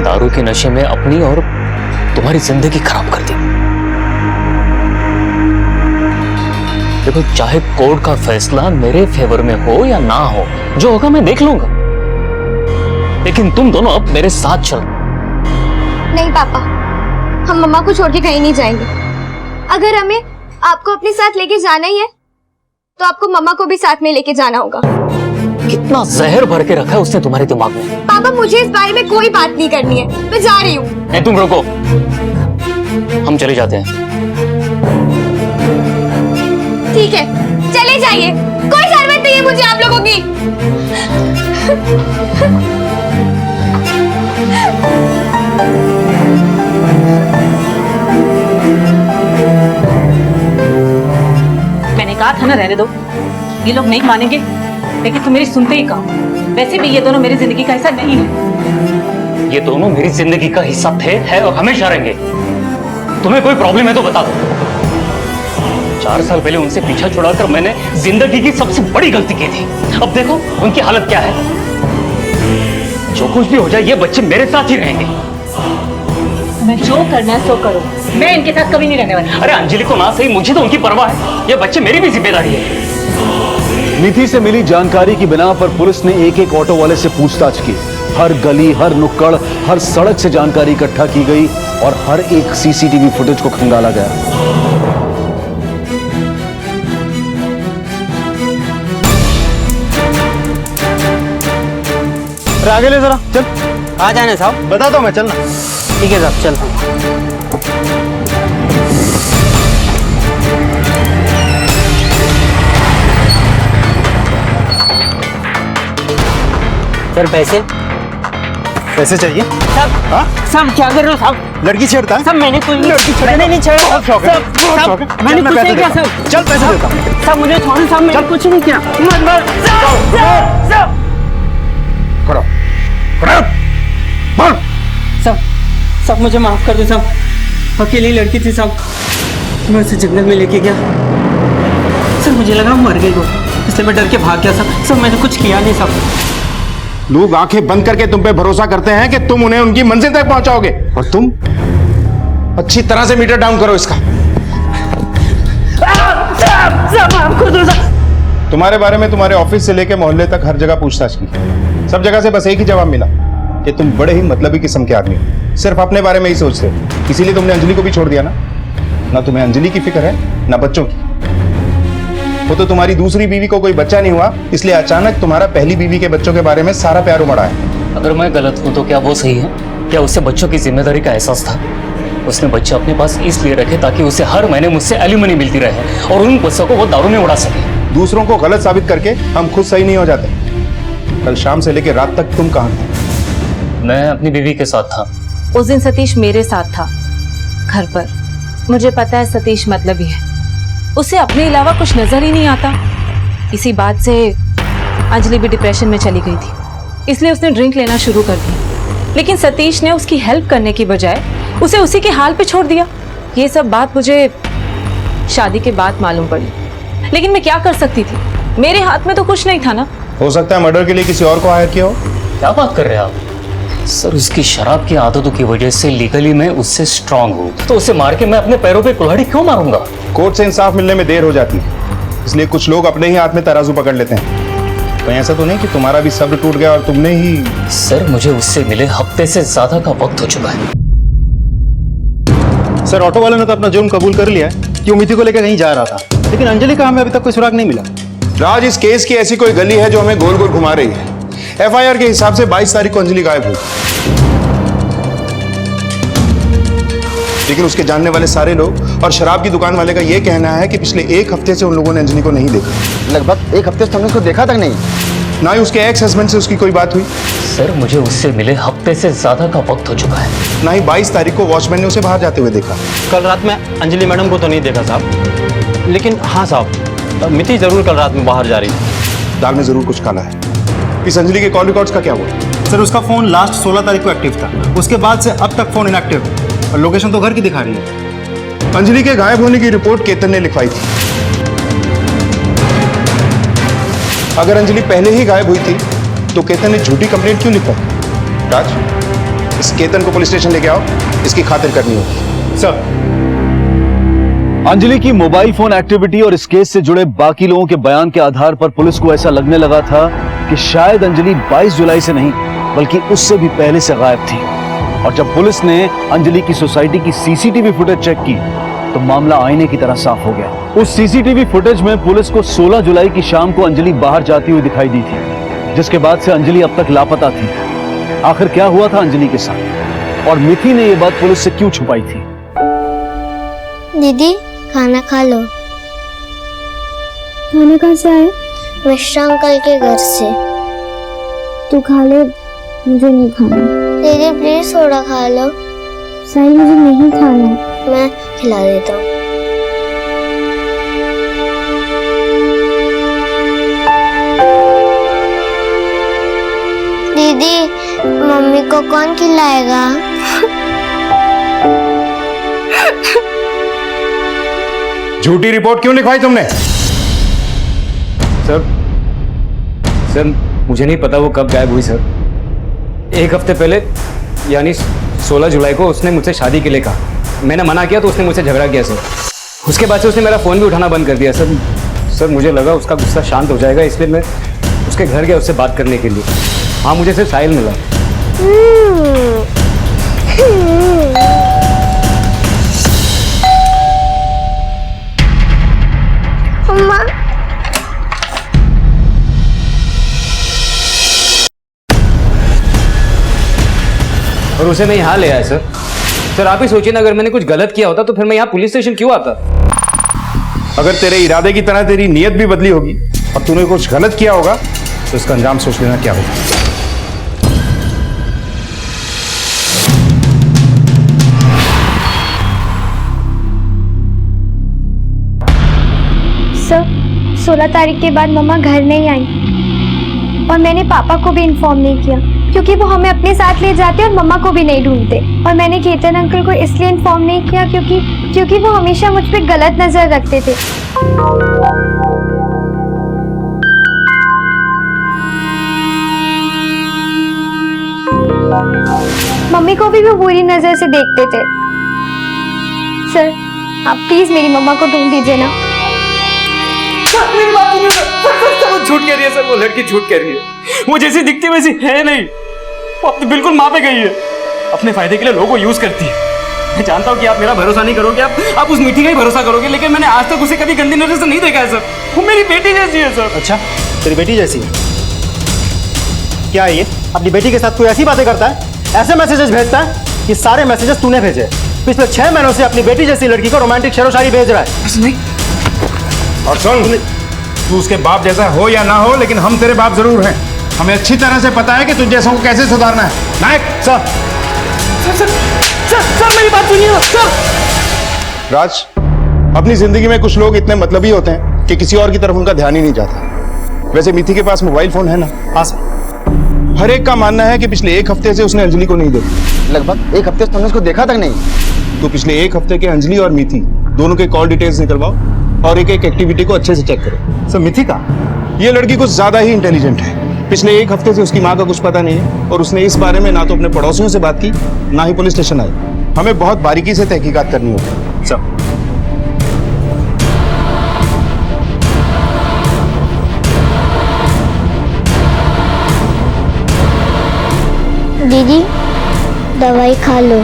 दारू के नशे में अपनी और तुम्हारी जिंदगी खराब कर दी। देखो, चाहे कोर्ट का फैसला मेरे फेवर में हो या ना हो, जो होगा मैं देख लूंगा, लेकिन तुम दोनों अब मेरे साथ चलो। नहीं पापा, हम मम्मा को छोड़ के कहीं नहीं जाएंगे। अगर हमें आपको अपने साथ लेके जाना ही है तो आपको मम्मा को भी साथ में लेके जाना होगा। कितना जहर भर के रखा है उसने तुम्हारे दिमाग में। पापा मुझे इस बारे में कोई बात नहीं करनी है, मैं जा रही हूँ। नहीं, तुम रुको, हम चले जाते हैं। ठीक है, चले जाइए, कोई जरूरत नहीं है मुझे आप लोगों की। मैंने कहा था ना रहने दो, ये लोग नहीं मानेंगे, लेकिन तुम मेरी सुनते ही कहा। वैसे भी ये दोनों मेरी जिंदगी का हिस्सा नहीं है। ये दोनों मेरी जिंदगी का हिस्सा थे, है और हमेशा रहेंगे। तुम्हें कोई प्रॉब्लम है तो बता दो। 4 साल पहले उनसे पीछा छुड़ाकर मैंने जिंदगी की सबसे बड़ी गलती की थी। अब देखो उनकी हालत क्या है। जो कुछ भी हो जाए, ये बच्चे मेरे साथ ही रहेंगे। मैं जो करना है सो करो, मैं इनके साथ कभी नहीं रहने वाली। अरे अंजलि को ना सही, मुझे तो उनकी परवाह है। ये बच्चे मेरी भी जिम्मेदारी है। निधि से मिली जानकारी की बिना पर पुलिस ने एक एक ऑटो वाले से पूछताछ की। हर गली, हर नुक्कड़, हर सड़क से जानकारी इकट्ठा की गई और हर एक सीसीटीवी फुटेज को खंगाला गया। आगे ले जरा, चल। आ जाने साहब, बताता हूँ मैं, चलना। ठीक है साहब, चलता हूँ। सर पैसे चाहिए? साहब क्या कर रहे हो साहब? लड़की छेड़ता है? साहब मैंने कोई लड़की छेड़ा नहीं छेड़ा। बहुत शौक है, बहुत शौक है। मैंने चल, मैं कुछ नहीं पैसे किया देता सर। हूँ। चल पैसे देता हूँ। साहब मुझे छोड़ो साहब, मैंने कुछ नहीं किया। खड़ा खड़ा बोल। साहब मुझे माफ कर दो साहब, अकेली लड़की थी साहब, मैं उसे जंगल में लेके गया सर, मुझे लगा मर गई वो, इसलिए मैं डर के भाग गया साहब। मैंने कुछ किया नहीं साहब। लोग आंखें बंद करके तुम पे भरोसा करते हैं कि तुम उन्हें उनकी मंजिल तक पहुंचाओगे, और तुम अच्छी तरह से मीटर डाउन करो इसका। तुम्हारे बारे में तुम्हारे ऑफिस से लेकर मोहल्ले तक हर जगह पूछताछ की। सब जगह से बस एक ही जवाब मिला कि तुम बड़े ही मतलबी किस्म के आदमी हो, सिर्फ अपने बारे में ही सोचते हो। इसीलिए तुमने अंजलि को भी छोड़ दिया ना तुम्हें अंजलि की फिक्र है ना बच्चों की। वो तो तुम्हारी दूसरी बीवी को कोई बच्चा नहीं हुआ, इसलिए अचानक तुम्हारा पहली बीवी के बच्चों के बारे में सारा प्यार उमड़ा है। अगर मैं गलत हूं तो क्या वो सही है? क्या उससे बच्चों की जिम्मेदारी का एहसास था? उसने बच्चे अपने पास इसलिए रखे ताकि उसे हर महीने मुझसे एलिमनी मिलती रहे और उन पैसों को वो दारू में उड़ा सके। दूसरों को गलत साबित करके हम खुद सही नहीं हो जाते। कल शाम से लेकर रात तक तुम कहां थे? मैं अपनी बीवी के साथ था। उस दिन सतीश मेरे साथ था घर पर। मुझे पता है सतीश मतलबी है, उसे अपने अलावा कुछ नजर ही नहीं आता। इसी बात से अंजलि भी डिप्रेशन में चली गई थी, इसलिए उसने ड्रिंक लेना शुरू कर दी। लेकिन सतीश ने उसकी हेल्प करने की बजाय उसे उसी के हाल पे छोड़ दिया। ये सब बात मुझे शादी के बाद मालूम पड़ी, लेकिन मैं क्या कर सकती थी? मेरे हाथ में तो कुछ नहीं था ना। हो सकता है मर्डर के लिए किसी और को हायर किया हो। क्या बात कर रहे हैं आप? सर, उसकी शराब की आदतों की वजह से लीगली मैं उससे स्ट्रांग हूँ, तो उसे मार के मैं अपने पैरों पे कुल्हाड़ी क्यों मारूंगा? कोर्ट से इंसाफ मिलने में देर हो जाती है, इसलिए कुछ लोग अपने ही हाथ में तराजू पकड़ लेते हैं। कहीं ऐसा तो नहीं कि तुम्हारा भी सब्र टूट गया और तुमने ही? सर, मुझे उससे मिले हफ्ते से ज्यादा का वक्त हो चुका है। सर, ऑटो वाले ने तो अपना जुर्म कबूल कर लिया है कि वो मिथि को लेकर कहीं जा रहा था, लेकिन अंजलि का हमें अभी तक कोई सुराग नहीं मिला। राज, इस केस की ऐसी कोई गली है जो हमें गोल गोल घुमा रही है। एफआईआर के हिसाब से 22 तारीख को अंजलि गायब हुई, लेकिन उसके जानने वाले सारे लोग और शराब की दुकान वाले का यह कहना है कि पिछले 1 हफ्ते से उन लोगों ने अंजलि को नहीं देखा। लगभग 1 हफ्ते से हमने उसको देखा तक नहीं। ना ही उसके एक्स हस्बैंड से उसकी कोई बात हुई। सर, मुझे उससे मिले हफ्ते से ज्यादा का वक्त हो चुका है। ना ही 22 तारीख को वॉचमैन ने उसे बाहर जाते हुए देखा। कल रात में अंजलि मैडम को तो नहीं देखा साहब, लेकिन हाँ साहब, मिथि जरूर कल रात में बाहर जा रही थी। दाल में जरूर कुछ काला है। इस अंजलि के कॉल रिकॉर्ड्स का क्या हुआ? सर, उसका फोन लास्ट 16 तारीख को एक्टिव था, उसके बाद से अब तक फोन इनएक्टिव है और लोकेशन तो घर की दिखा रही है। अंजलि के गायब होने की रिपोर्ट केतन ने लिखवाई थी। अगर अंजलि पहले ही गायब हुई थी तो केतन ने झूठी कंप्लेंट क्यों लिखवाई? राज, इस केतन को पुलिस स्टेशन लेके आओ, इसकी खातिर करनी होगी। सर, अंजलि की मोबाइल फोन एक्टिविटी और इस केस से जुड़े बाकी लोगों के बयान के आधार पर पुलिस को ऐसा लगने लगा था कि शायद अंजलि 22 जुलाई से नहीं बल्कि उससे भी पहले से गायब थी। और जब पुलिस ने अंजलि की सोसाइटी की सीसीटीवी फुटेज चेक की तो मामला आईने की तरह साफ हो गया। उस सीसीटीवी फुटेज में पुलिस को 16 जुलाई की शाम को अंजलि बाहर जाती हुई दिखाई दी थी, जिसके बाद से अंजलि अब तक लापता थी। आखिर क्या हुआ था अंजलि के साथ और मिथि ने यह बात पुलिस से क्यों छुपाई थी? दीदी खाना खा लो। खाना कहाँ से आया? मिश्रा अंकल के घर से। तू खा ले, मुझे नहीं खाना। दीदी प्लीज थोड़ा खा लो। साहिल मुझे नहीं खाना। मैं खिला देता हूँ। दीदी मम्मी को कौन खिलाएगा? झूठी रिपोर्ट क्यों लिखवाई तुमने? सर मुझे नहीं पता वो कब गायब हुई सर। एक हफ्ते पहले यानी 16 जुलाई को उसने मुझसे शादी के लिए कहा। मैंने मना किया तो उसने मुझसे झगड़ा किया सर। उसके बाद से उसने मेरा फ़ोन भी उठाना बंद कर दिया सर। मुझे लगा उसका गुस्सा शांत हो जाएगा, इसलिए मैं उसके घर गया उससे बात करने के लिए। हाँ, मुझे सिर्फ साहिल मिला। और उसे मैं यहाँ ले आया सर आप ही सोचिए ना, अगर मैंने कुछ गलत किया होता तो फिर मैं यहाँ पुलिस स्टेशन क्यों आता? अगर तेरे इरादे की तरह तेरी नीयत भी बदली होगी और तूने कुछ गलत किया होगा तो इसका अंजाम सोच लेना क्या होगा। सर 16 तारीख के बाद मम्मा घर नहीं आई और मैंने पापा को भी इन्फॉर्म नहीं किया क्योंकि वो हमें अपने साथ ले जाते और मम्मा को भी नहीं ढूंढते। और मैंने केतन अंकल को इसलिए इन्फॉर्म नहीं किया क्योंकि वो हमेशा मुझ पे गलत नजर रखते थे। मम्मी को भी वो बुरी नजर से देखते थे। सर आप प्लीज मेरी मम्मा को ढूंढ दीजिए ना। मेरी बात सुनिए सर, वो झूठ कह रही है सर। वो लड़की झूठ कह रही है। वो जैसी दिखती है वैसी है नहीं। वो अब तो बिल्कुल माँ पे गई है। अपने फायदे के लिए लोगों को यूज करती है। मैं जानता हूँ कि आप मेरा भरोसा नहीं करोगे, आप उस मिठी का ही भरोसा करोगे, लेकिन मैंने आज तक उसे कभी गंदी नजर से नहीं देखा है सर। वो मेरी बेटी जैसी है सर। अच्छा, तेरी बेटी जैसी है? क्या है ये? अपनी बेटी के साथ कोई ऐसी बातें करता है, ऐसे मैसेजेस भेजता है कि सारे मैसेजेस तूने भेजे। पिछले 6 महीनों से अपनी बेटी जैसी लड़की को रोमांटिक शेरो शायरी भेज रहा है। नहीं। और सुन, तू उसके बाप जैसा हो या ना हो, लेकिन हम तेरे बाप जरूर हैं। हमें अच्छी तरह से पता है कि तुझ जैसा को कैसे सुधारना है। नायक सर मेरी बात सुनिए सर। राज, अपनी जिंदगी में कुछ लोग इतने मतलबी होते हैं कि किसी और की तरफ उनका ध्यान ही नहीं जाता। वैसे मिथि के पास मोबाइल फोन है ना? हाँ सर। हर एक का मानना है कि पिछले 1 हफ्ते से उसने अंजलि को नहीं देखा। लगभग 1 हफ्ते से तुमने उसको देखा तक नहीं। तो पिछले 1 हफ्ते के अंजलि और मिथि दोनों के कॉल डिटेल्स निकलवाओ और एक एक एक्टिविटी को अच्छे से चेक करो। सर मिथि का? ये लड़की कुछ ज्यादा ही इंटेलिजेंट है। पिछले 1 हफ्ते से उसकी माँ का कुछ पता नहीं है और उसने इस बारे में ना तो अपने पड़ोसियों से बात की ना ही पुलिस स्टेशन आई। हमें बहुत बारीकी से तहकीकात करनी होगी। सर दीदी दवाई खा लो।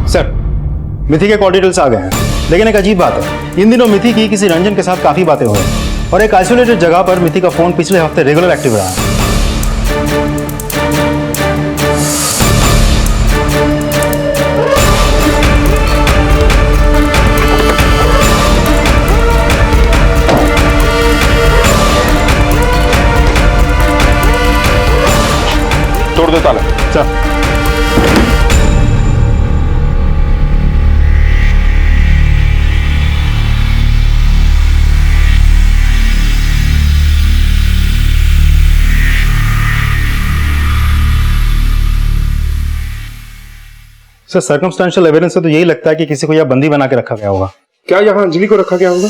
सर मिथि के कॉल डिटेल्स आ गए हैं, लेकिन एक अजीब बात है, इन दिनों मिथि की किसी रंजन के साथ काफी बातें हो रही हैं और एक आइसोलेटेड जगह पर मिथि का फोन पिछले हफ्ते रेगुलर एक्टिव रहा है। तोड़ दो ताला। सर सर सर्कमस्टेंशियल एविडेंस से तो यही लगता है कि किसी को यह बंदी बना के रखा गया होगा। क्या यहाँ अंजलि को रखा गया होगा?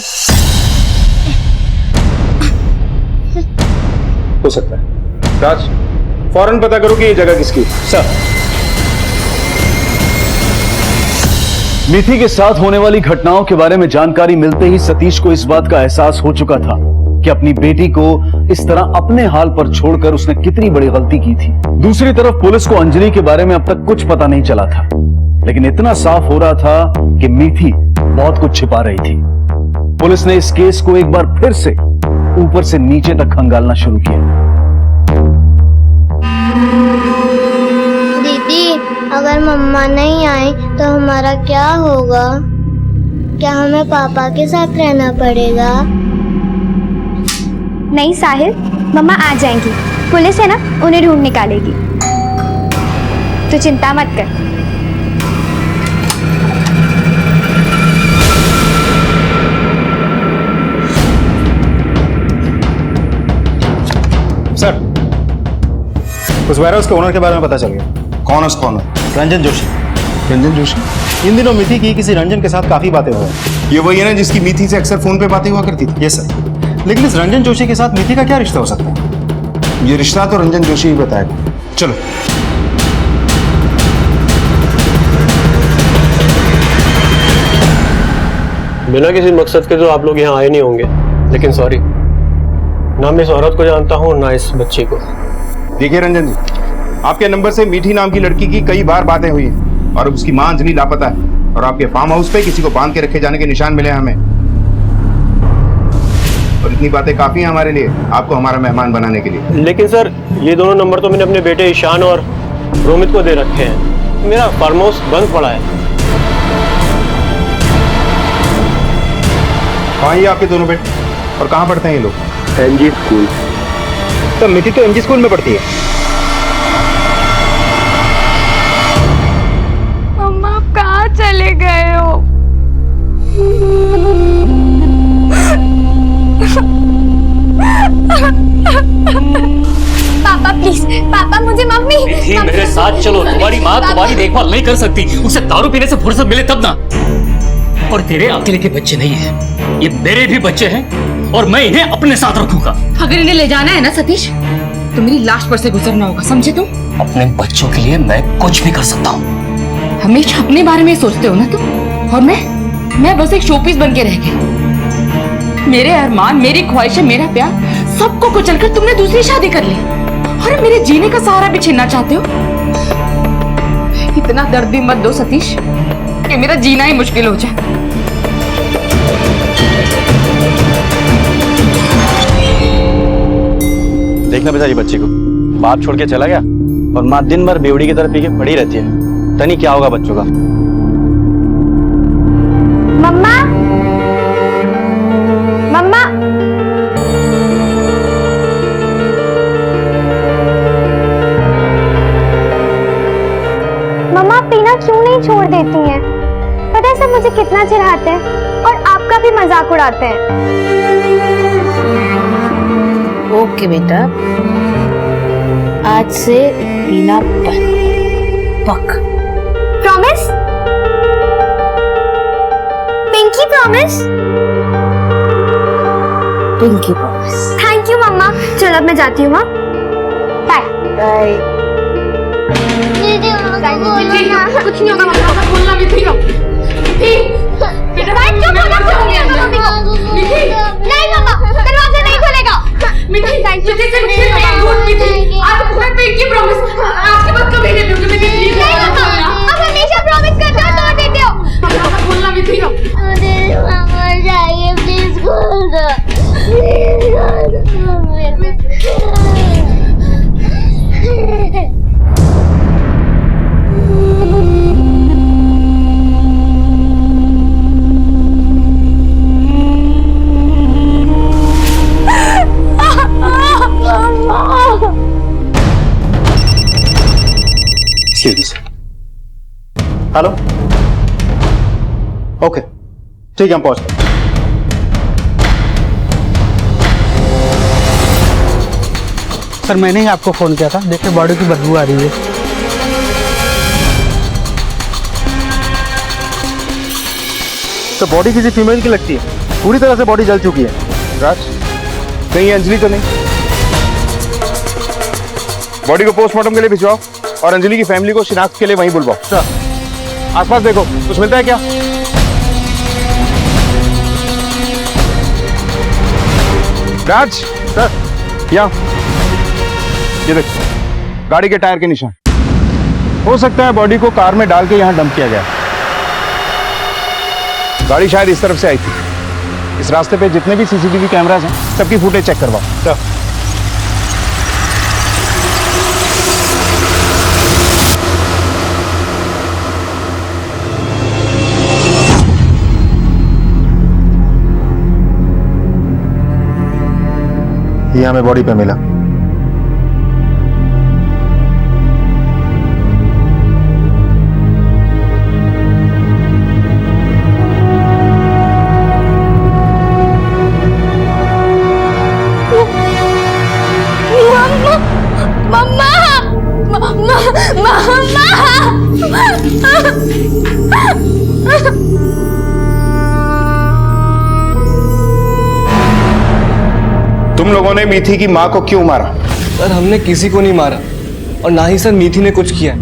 हो सकता है। राज, फौरन पता करो कि ये जगह किसकी है। सर। मिथि के साथ होने वाली घटनाओं के बारे में जानकारी मिलते ही सतीश को इस बात का एहसास हो चुका था कि अपनी बेटी को इस तरह अपने हाल पर छोड़कर उसने कितनी बड़ी गलती की थी। दूसरी तरफ पुलिस को अंजलि के बारे में अब तक कुछ पता नहीं चला था, लेकिन इतना साफ हो रहा था कि मिथि बहुत कुछ छिपा रही थी। पुलिस ने इस केस को एक बार फिर से ऊपर से नीचे तक खंगालना शुरू किया। दीदी, अगर मम्मा नहीं आई तो हमारा क्या होगा? क्या हमें पापा के साथ रहना पड़ेगा? नहीं साहिल, मम्मा आ जाएंगी। पुलिस है ना, उन्हें ढूंढ निकालेगी। तू चिंता मत कर। सर, उस वेयरहाउस के ओनर के बारे में पता चल गया। कौन है उसका ओनर? रंजन जोशी। रंजन जोशी? इन दिनों मिथि की किसी रंजन के साथ काफी बातें हो रही हैं। ये वही है ना जिसकी मिथि से अक्सर फोन पे बातें हुआ करती थी? ये सर, लेकिन इस रंजन जोशी के साथ मिथि का क्या रिश्ता हो सकता है? ये रिश्ता तो रंजन जोशी ही बताएगा। चलो। बिना किसी मकसद के तो आप लोग यहाँ आए नहीं होंगे, लेकिन सॉरी, ना मैं इस औरत को जानता हूँ ना इस बच्ची को। देखिए रंजन जी, आपके नंबर से मीठी नाम की लड़की की कई बार बातें हुई हैं और उसकी मां अंजलि लापता है और आपके फार्म हाउस पे किसी को बांध के रखे जाने के निशान मिले हैं हमें। और इतनी बातें काफी हैं हमारे लिए, आपको हमारा मेहमान बनाने के लिए। लेकिन सर, ये दोनों नंबर तो मैंने अपने बेटे ईशान और रोमित को दे रखे हैं। मेरा फार्म हाउस बंद पड़ा है। कहाँ ये आपके दोनों बेटे और कहाँ पढ़ते हैं ये लोग? MG school. तो मिथि तो एमजी स्कूल में पढ़ती है। मम्मा, आप कहाँ चले गए हो? पापा प्लीज, पापा मुझे मम्मी मेरे साथ चलो। तुम्हारी माँ तुम्हारी देखभाल नहीं कर सकती, उसे दारू पीने से फुर्सत मिले तब ना। और तेरे अकेले के बच्चे नहीं हैं, ये मेरे भी बच्चे हैं और मैं इन्हें अपने साथ रखूंगा। अगर इन्हें ले जाना है ना सतीश, तो मेरी लाश पर से गुजरना होगा, समझे तुम? अपने बच्चों के लिए मैं कुछ भी कर सकता हूँ। हमेशा अपने बारे में सोचते हो ना तुम, और मैं बस एक शोपीस बन के रह गई। मेरे अरमान, मेरी ख्वाहिशें, मेरा प्यार सबको कुचलकर तुमने दूसरी शादी कर ली और मेरे जीने का सहारा भी छीनना चाहते हो। इतना दर्द भी मत दो सतीश कि मेरा जीना ही मुश्किल हो जाए। देखना बेटा, ये बच्ची को बाप छोड़ के चला गया और माँ दिन भर बेवड़ी की तरह पी के पड़ी रहती है। तनी क्या होगा बच्चों का। मम्मा, मम्मा, मम्मा पीना क्यों नहीं छोड़ देती हैं? पता है सब मुझे कितना चिढ़ाते हैं और आपका भी मजाक उड़ाते हैं। ओके बेटा, आज से पीना बंद। पक। Promise? Pinky promise? Pinky promise. Thank you mamma. चलो अब मैं जाती हूँ। Bye bye. कुछ नहीं होगा मम्मा, मत बोलना मिथि को। नहीं मम्मा, दरवाजा नहीं खुलेगा। पिंकी प्रॉमिस, आपके पास कभी नहीं दूंगी मिथि, प्लीज। नहीं मम्मा, आप हमेशा प्रॉमिस करते हो, तोड़ देते हो। मत बोलना मिथि को। मम्मा जाइए प्लीज, खोल दो। हेलो, ओके ठीक है, हम पहुंचते हैं। सर मैंने ही आपको फोन किया था, देखिए बॉडी की बदबू आ रही है। तो बॉडी किसी फीमेल की लगती है, पूरी तरह से बॉडी जल चुकी है। राज, कहीं अंजलि तो नहीं? बॉडी को पोस्टमार्टम के लिए भिजवाओ और अंजलि की फैमिली को शिनाख्त के लिए वहीं बुलवाओ। सर आसपास देखो, कुछ मिलता है क्या? राज सर, यहाँ ये देखो, गाड़ी के टायर के निशान। हो सकता है बॉडी को कार में डाल के यहाँ डंप किया गया। गाड़ी शायद इस तरफ से आई थी। इस रास्ते पे जितने भी सीसीटीवी कैमरास हैं सबकी फुटेज चेक करवाओ। सर ये हमें बॉडी पे मिला। तुम लोगों ने मीठी की माँ को क्यों मारा? सर हमने किसी को नहीं मारा और ना ही सर मीठी ने कुछ किया।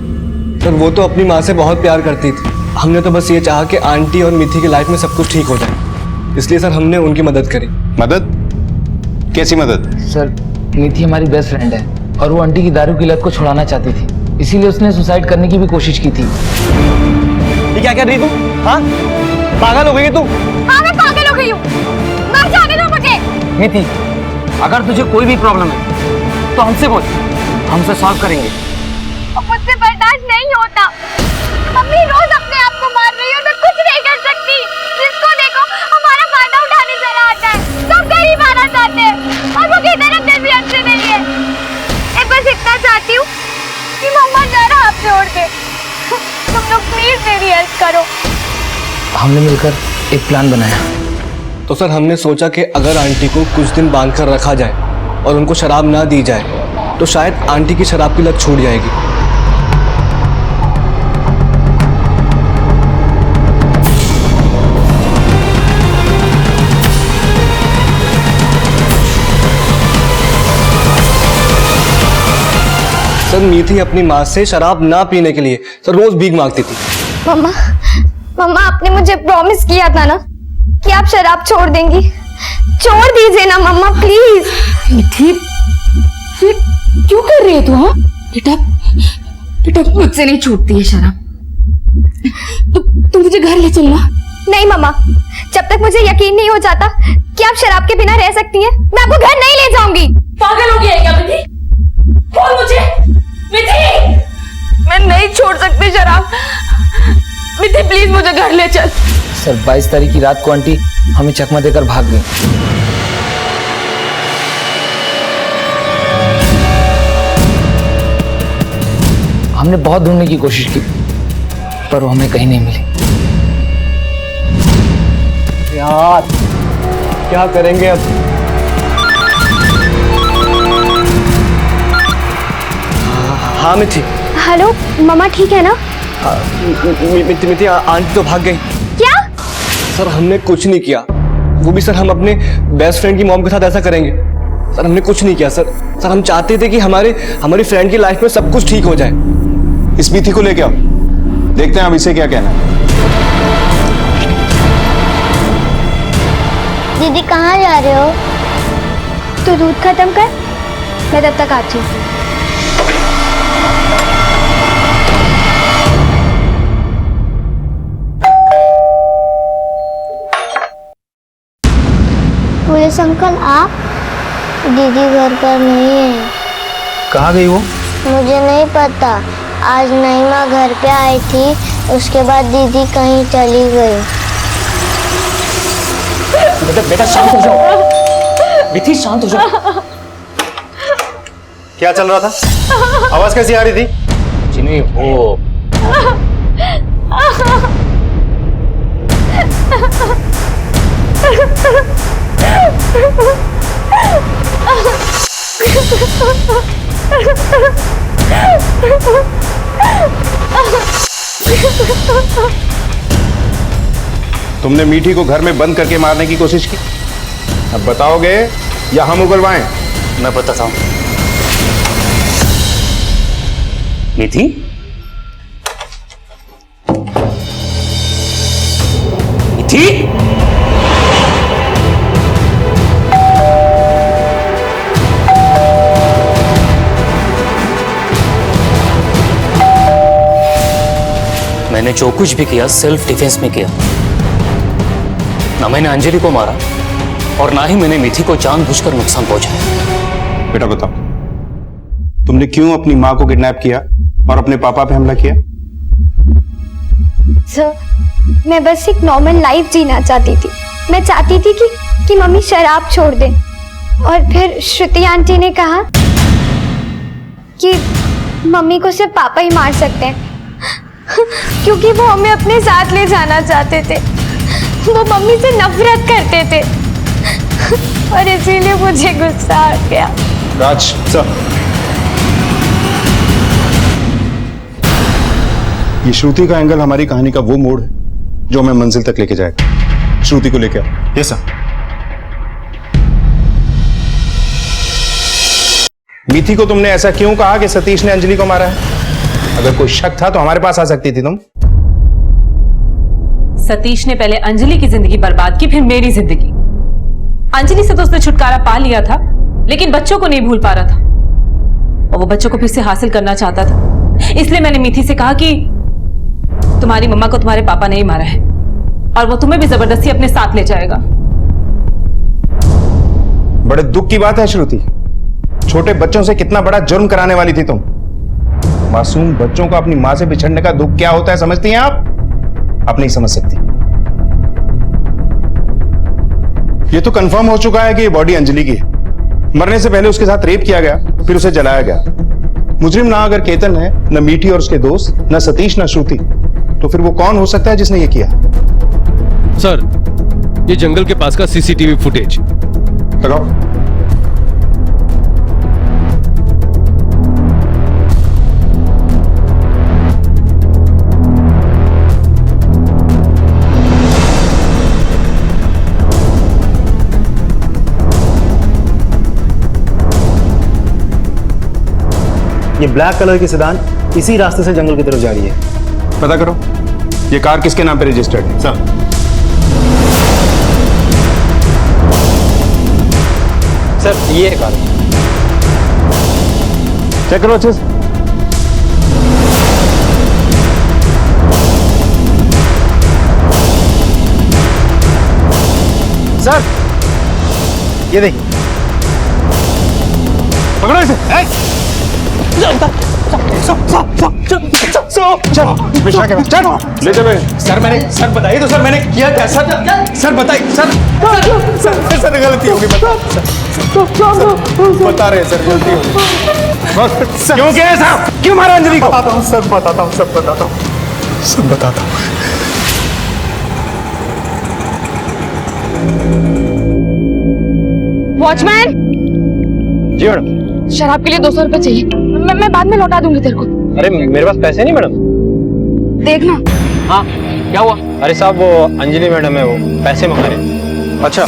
सर वो तो अपनी माँ से बहुत प्यार करती थी। हमने तो बस ये चाहा कि आंटी और मीठी की लाइफ में सब कुछ ठीक हो जाए, इसलिए सर हमने उनकी मदद करी। मदद? कैसी मदद? सर मीठी हमारी बेस्ट फ्रेंड है और वो आंटी की दारू की लत को छुड़ाना चाहती थी, इसीलिए उसने सुसाइड करने की भी कोशिश की थी। ये क्या कर रही तू? हाँ पागल हो गई तू? हाँ मैं पागल हो गई हूँ, मर जाने दो मुझे। मीठी अगर तुझे कोई भी प्रॉब्लम है तो हमसे बोल, हमसे सॉल्व करेंगे। मुझसे बर्दाश्त नहीं होता। मम्मी रोज अपने आप को मार रही है, मैं कुछ नहीं कर सकती। जिसको देखो हमारा फायदा उठाने चला आता है, सब गरीब आना चाहते हैं और वो कहते हैं दिल भी अच्छे नहीं है। मैं बस इतना चाहती हूँ कि मम्मा जरा हाथ जोड़ के तुम लोग प्लीज मेरी हेल्प करो। हमने मिलकर एक प्लान बनाया। तो सर हमने सोचा कि अगर आंटी को कुछ दिन बांध कर रखा जाए और उनको शराब ना दी जाए तो शायद आंटी की शराब की लत छूट जाएगी। सर मीठी अपनी माँ से शराब ना पीने के लिए सर रोज भीख मांगती थी। मम्मा मम्मा आपने मुझे प्रॉमिस किया था ना कि आप शराब छोड़ देंगी। छोड़ दीजिए ना मम्मा प्लीज। मीठी ये क्यों कर रही है तू? हाँ बेटा बेटा मुझसे नहीं छूटती है शराब। तू मुझे घर ले चलना। नहीं मम्मा, जब तक मुझे यकीन नहीं हो जाता कि आप शराब के बिना रह सकती हैं, मैं आपको घर नहीं ले जाऊंगी। पागल हो गया है क्या मीठी? बोल मुझे मीठी। मैं नहीं छोड़ सकती शराब। मीठी प्लीज मुझे घर ले चल। सर 22 तारीख की रात को आंटी हमें चकमा देकर भाग गई। हमने बहुत ढूंढने की कोशिश की पर वो हमें कहीं नहीं मिली। यार क्या करेंगे अब? हाँ मिठी। हेलो मम्मा ठीक है ना? मिठी आंटी तो भाग गई। क्या? सर हमने कुछ नहीं किया, वो भी सर हम अपने बेस्ट फ्रेंड की मॉम के साथ ऐसा करेंगे? सर हमने कुछ नहीं किया सर। सर हम चाहते थे कि हमारी फ्रेंड की लाइफ में सब कुछ ठीक हो जाए। इस मीठी को लेके आओ, देखते हैं अब इसे क्या कहना है। दीदी कहाँ जा रहे हो? तू दूध खत्म कर, मैं तब तक आती हूँ। पुलिस अंकल आप? दीदी घर पर नहीं है। कहाँ गई वो? मुझे नहीं पता। आज नईमा घर पे आई थी, उसके बाद दीदी कहीं चली गई। बेटा शांत हो जाओ। मिठी शांत हो जाओ। क्या चल रहा था? आवाज कैसी आ रही थी? जिन्हें वो तुमने मीठी को घर में बंद करके मारने की कोशिश की, अब बताओगे या हम उगलवाएं? मैं बताता हूं। मिथि? मिथि? मैंने जो कुछ भी किया सेल्फ डिफेंस में किया। ना मैंने अंजलि को मारा और ना ही मैंने मिथि को जानबूझकर नुकसान पहुंचाया। बेटा बताओ, तुमने क्यों अपनी माँ को किडनैप किया और अपने पापा पे हमला किया? सर, मैं बस एक नॉर्मल लाइफ जीना चाहती थी। मैं चाहती थी कि मम्मी शराब छोड़ दें। और फिर श्रुति आंटी ने कहा कि मम्मी को सिर्फ पापा ही मार सकते हैं क्योंकि वो हमें अपने साथ ले जाना चाहते थे। वो मम्मी से नफरत करते थे और इसीलिए मुझे गुस्सा आ गया। राज सर, ये श्रुति का एंगल हमारी कहानी का वो मोड़ है जो हमें मंजिल तक लेके जाएगा। श्रुति को लेके आओ। Yes sir. मिथि को तुमने ऐसा क्यों कहा कि सतीश ने अंजलि को मारा है? अगर कोई शक था तो हमारे पास आ सकती थी तुम। सतीश ने पहले अंजलि की जिंदगी बर्बाद की, फिर मेरी जिंदगी। अंजलि से तो उसने छुटकारा पा लिया था, लेकिन बच्चों को नहीं भूल पा रहा था और वो बच्चों को फिर से हासिल करना चाहता था। इसलिए मैंने मिथि से कहा कि तुम्हारी मम्मा को तुम्हारे पापा ने ही मारा है और वो तुम्हें भी जबरदस्ती अपने साथ ले जाएगा। बड़े दुख की बात है श्रुति, छोटे बच्चों से कितना बड़ा जुर्म कराने वाली थी तुम। मासूम बच्चों को अपनी मां से बिछड़ने का दुख क्या होता है समझती हैं आप? आप नहीं समझ सकती। ये तो कंफर्म हो चुका है कि ये बॉडी अंजलि की है। मरने से पहले उसके साथ रेप किया गया, फिर उसे जलाया गया। मुजरिम ना अगर केतन है, न मीठी और उसके दोस्त, न सतीश, न श्रुति, तो फिर वो कौन हो सकता है जिसने ये किया? सर, ये जंगल के पास का सीसीटीवी फुटेज लगाओ। ये ब्लैक कलर की सेडान इसी रास्ते से जंगल की तरफ जा रही है। पता करो ये कार किसके नाम पे रजिस्टर्ड है। सर, सर ये है कार। चेक करो अच्छे से। सर ये देखिए, पकड़ो इसे। ले चलो। सर मैंने, सर बताइए तो, सर मैंने किया क्या? सर बताइए। सर गलती होगी, बता रहे हैं सर, गलती होगी। क्यों किया ऐसा? क्यों मारा अंजलि को? बताता हूँ सर, बताता हूँ, सब बताता हूँ, सब बताता हूँ। वॉचमैन, जी मैडम। शराब के लिए 200 रुपए चाहिए। मैं बाद में लौटा दूंगी तेरे को। अरे मेरे पास पैसे नहीं मैडम। देखना। हाँ क्या हुआ? अरे साहब वो अंजलि मैडम है, वो पैसे मंगा रहे। अच्छा,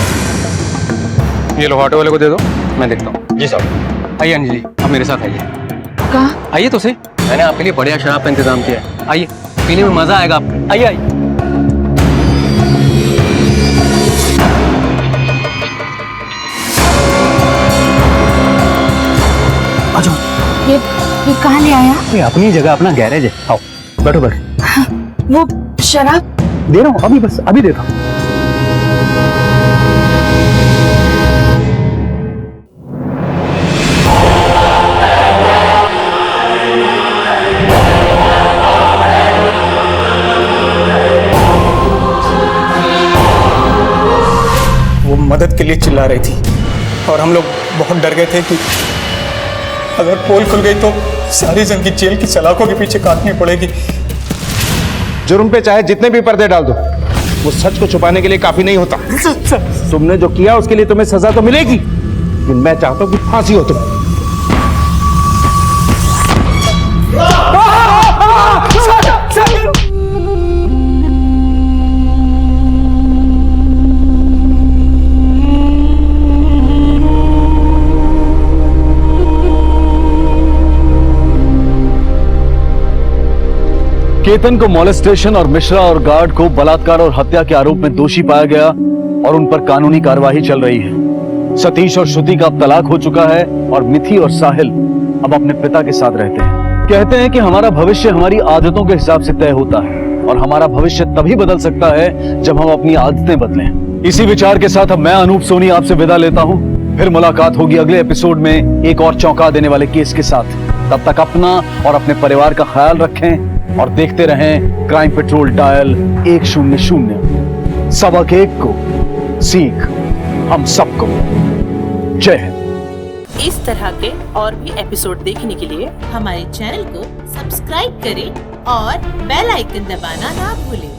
ये लो ऑटो वाले को दे दो, मैं देखता हूँ। जी साहब। आइए अंजलि, आप मेरे साथ आइए। कहाँ? आइए तो सही, मैंने आपके लिए बढ़िया शराब का इंतजाम किया है। आइए, पीने में मजा आएगा आपको। आइए आइए। ये कहाँ ले आया? ये अपनी जगह अपना गैरेज है। आओ बैठो बैठो। वो शराब दे रहा हूँ अभी, बस अभी देता हूँ। वो मदद के लिए चिल्ला रही थी और हम लोग बहुत डर गए थे कि अगर पोल खुल गई तो सारी जिंदगी जेल की सलाखों के पीछे काटनी पड़ेगी। जुर्म पे चाहे जितने भी पर्दे डाल दो, वो सच को छुपाने के लिए काफी नहीं होता। तुमने जो किया उसके लिए तुम्हें सजा तो मिलेगी, लेकिन मैं चाहता हूं कि फांसी हो तुम। केतन को मॉलेस्टेशन और मिश्रा और गार्ड को बलात्कार और हत्या के आरोप में दोषी पाया गया और उन पर कानूनी कार्यवाही चल रही है। सतीश और श्रुति का अब तलाक हो चुका है और मिथि और साहिल अब अपने पिता के साथ रहते हैं। कहते हैं कि हमारा भविष्य हमारी आदतों के हिसाब से तय होता है और हमारा भविष्य तभी बदल सकता है जब हम अपनी आदतें बदलें। इसी विचार के साथ अब मैं अनूप सोनी आपसे विदा लेता हूं। फिर मुलाकात होगी अगले एपिसोड में एक और चौंका देने वाले केस के साथ। तब तक अपना और अपने परिवार का ख्याल रखें और देखते रहें क्राइम पेट्रोल डायल 100। सबक एक को सीख हम सबको। जय हिंद। इस तरह के और भी एपिसोड देखने के लिए हमारे चैनल को सब्सक्राइब करें और बेल आइकन दबाना ना भूलें।